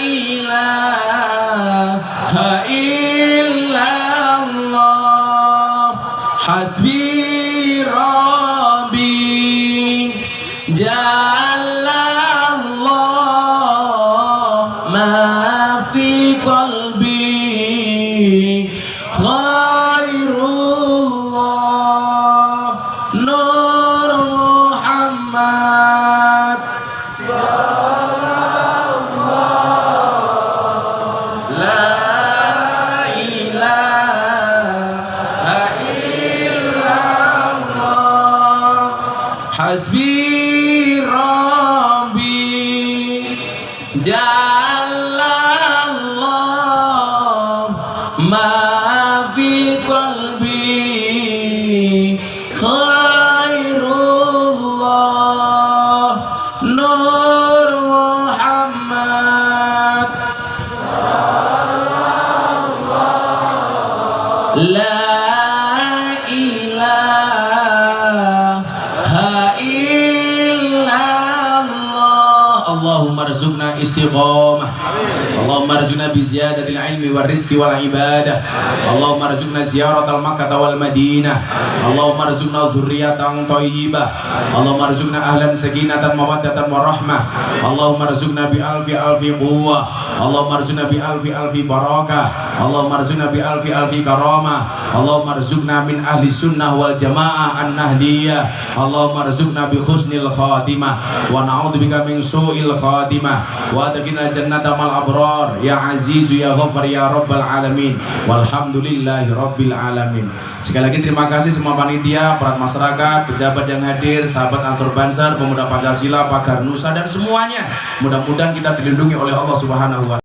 ilaha illallah hasbi rabbi jalallah ma fi qalbi ghairullah Nur Muhammad hasbi rabbi jalallah ma fi qalbi khairullah Nur Muhammad la Allahumma rzuqna istiqamah. Allahumma rzuqna bi ziyadatil ilmi war rizqi wal ibadah. Allahumma rzuqna ziyaratal Makkah wal Madinah. Allahumma rzuqna dzurriyyatan thayyibah. Allahumma rzuqna ahlan sakinatan mawaddatan warahmah. Allahumma rzuqna bi alfi quwwah. Allahumma rzuqna bi alfi barakah. Allahumma rzuqna bi alfi karamah. Allahumma rzuqna min ahli sunnah wal jamaah an-nahdiyah. Allahumma rzuqna bi husnil khatimah wa na'udzubika min su'il khatimah wa adkhilna jannata mal abrar ya azizu ya ghaffar ya rabbal alamin walhamdulillahi rabbil alamin. Sekali lagi terima kasih semua panitia, peran masyarakat, pejabat yang hadir, sahabat Ansor Banser, pemuda Pancasila, Pagar Nusa dan semuanya. Mudah-mudahan kita dilindungi oleh Allah Subhanahu wa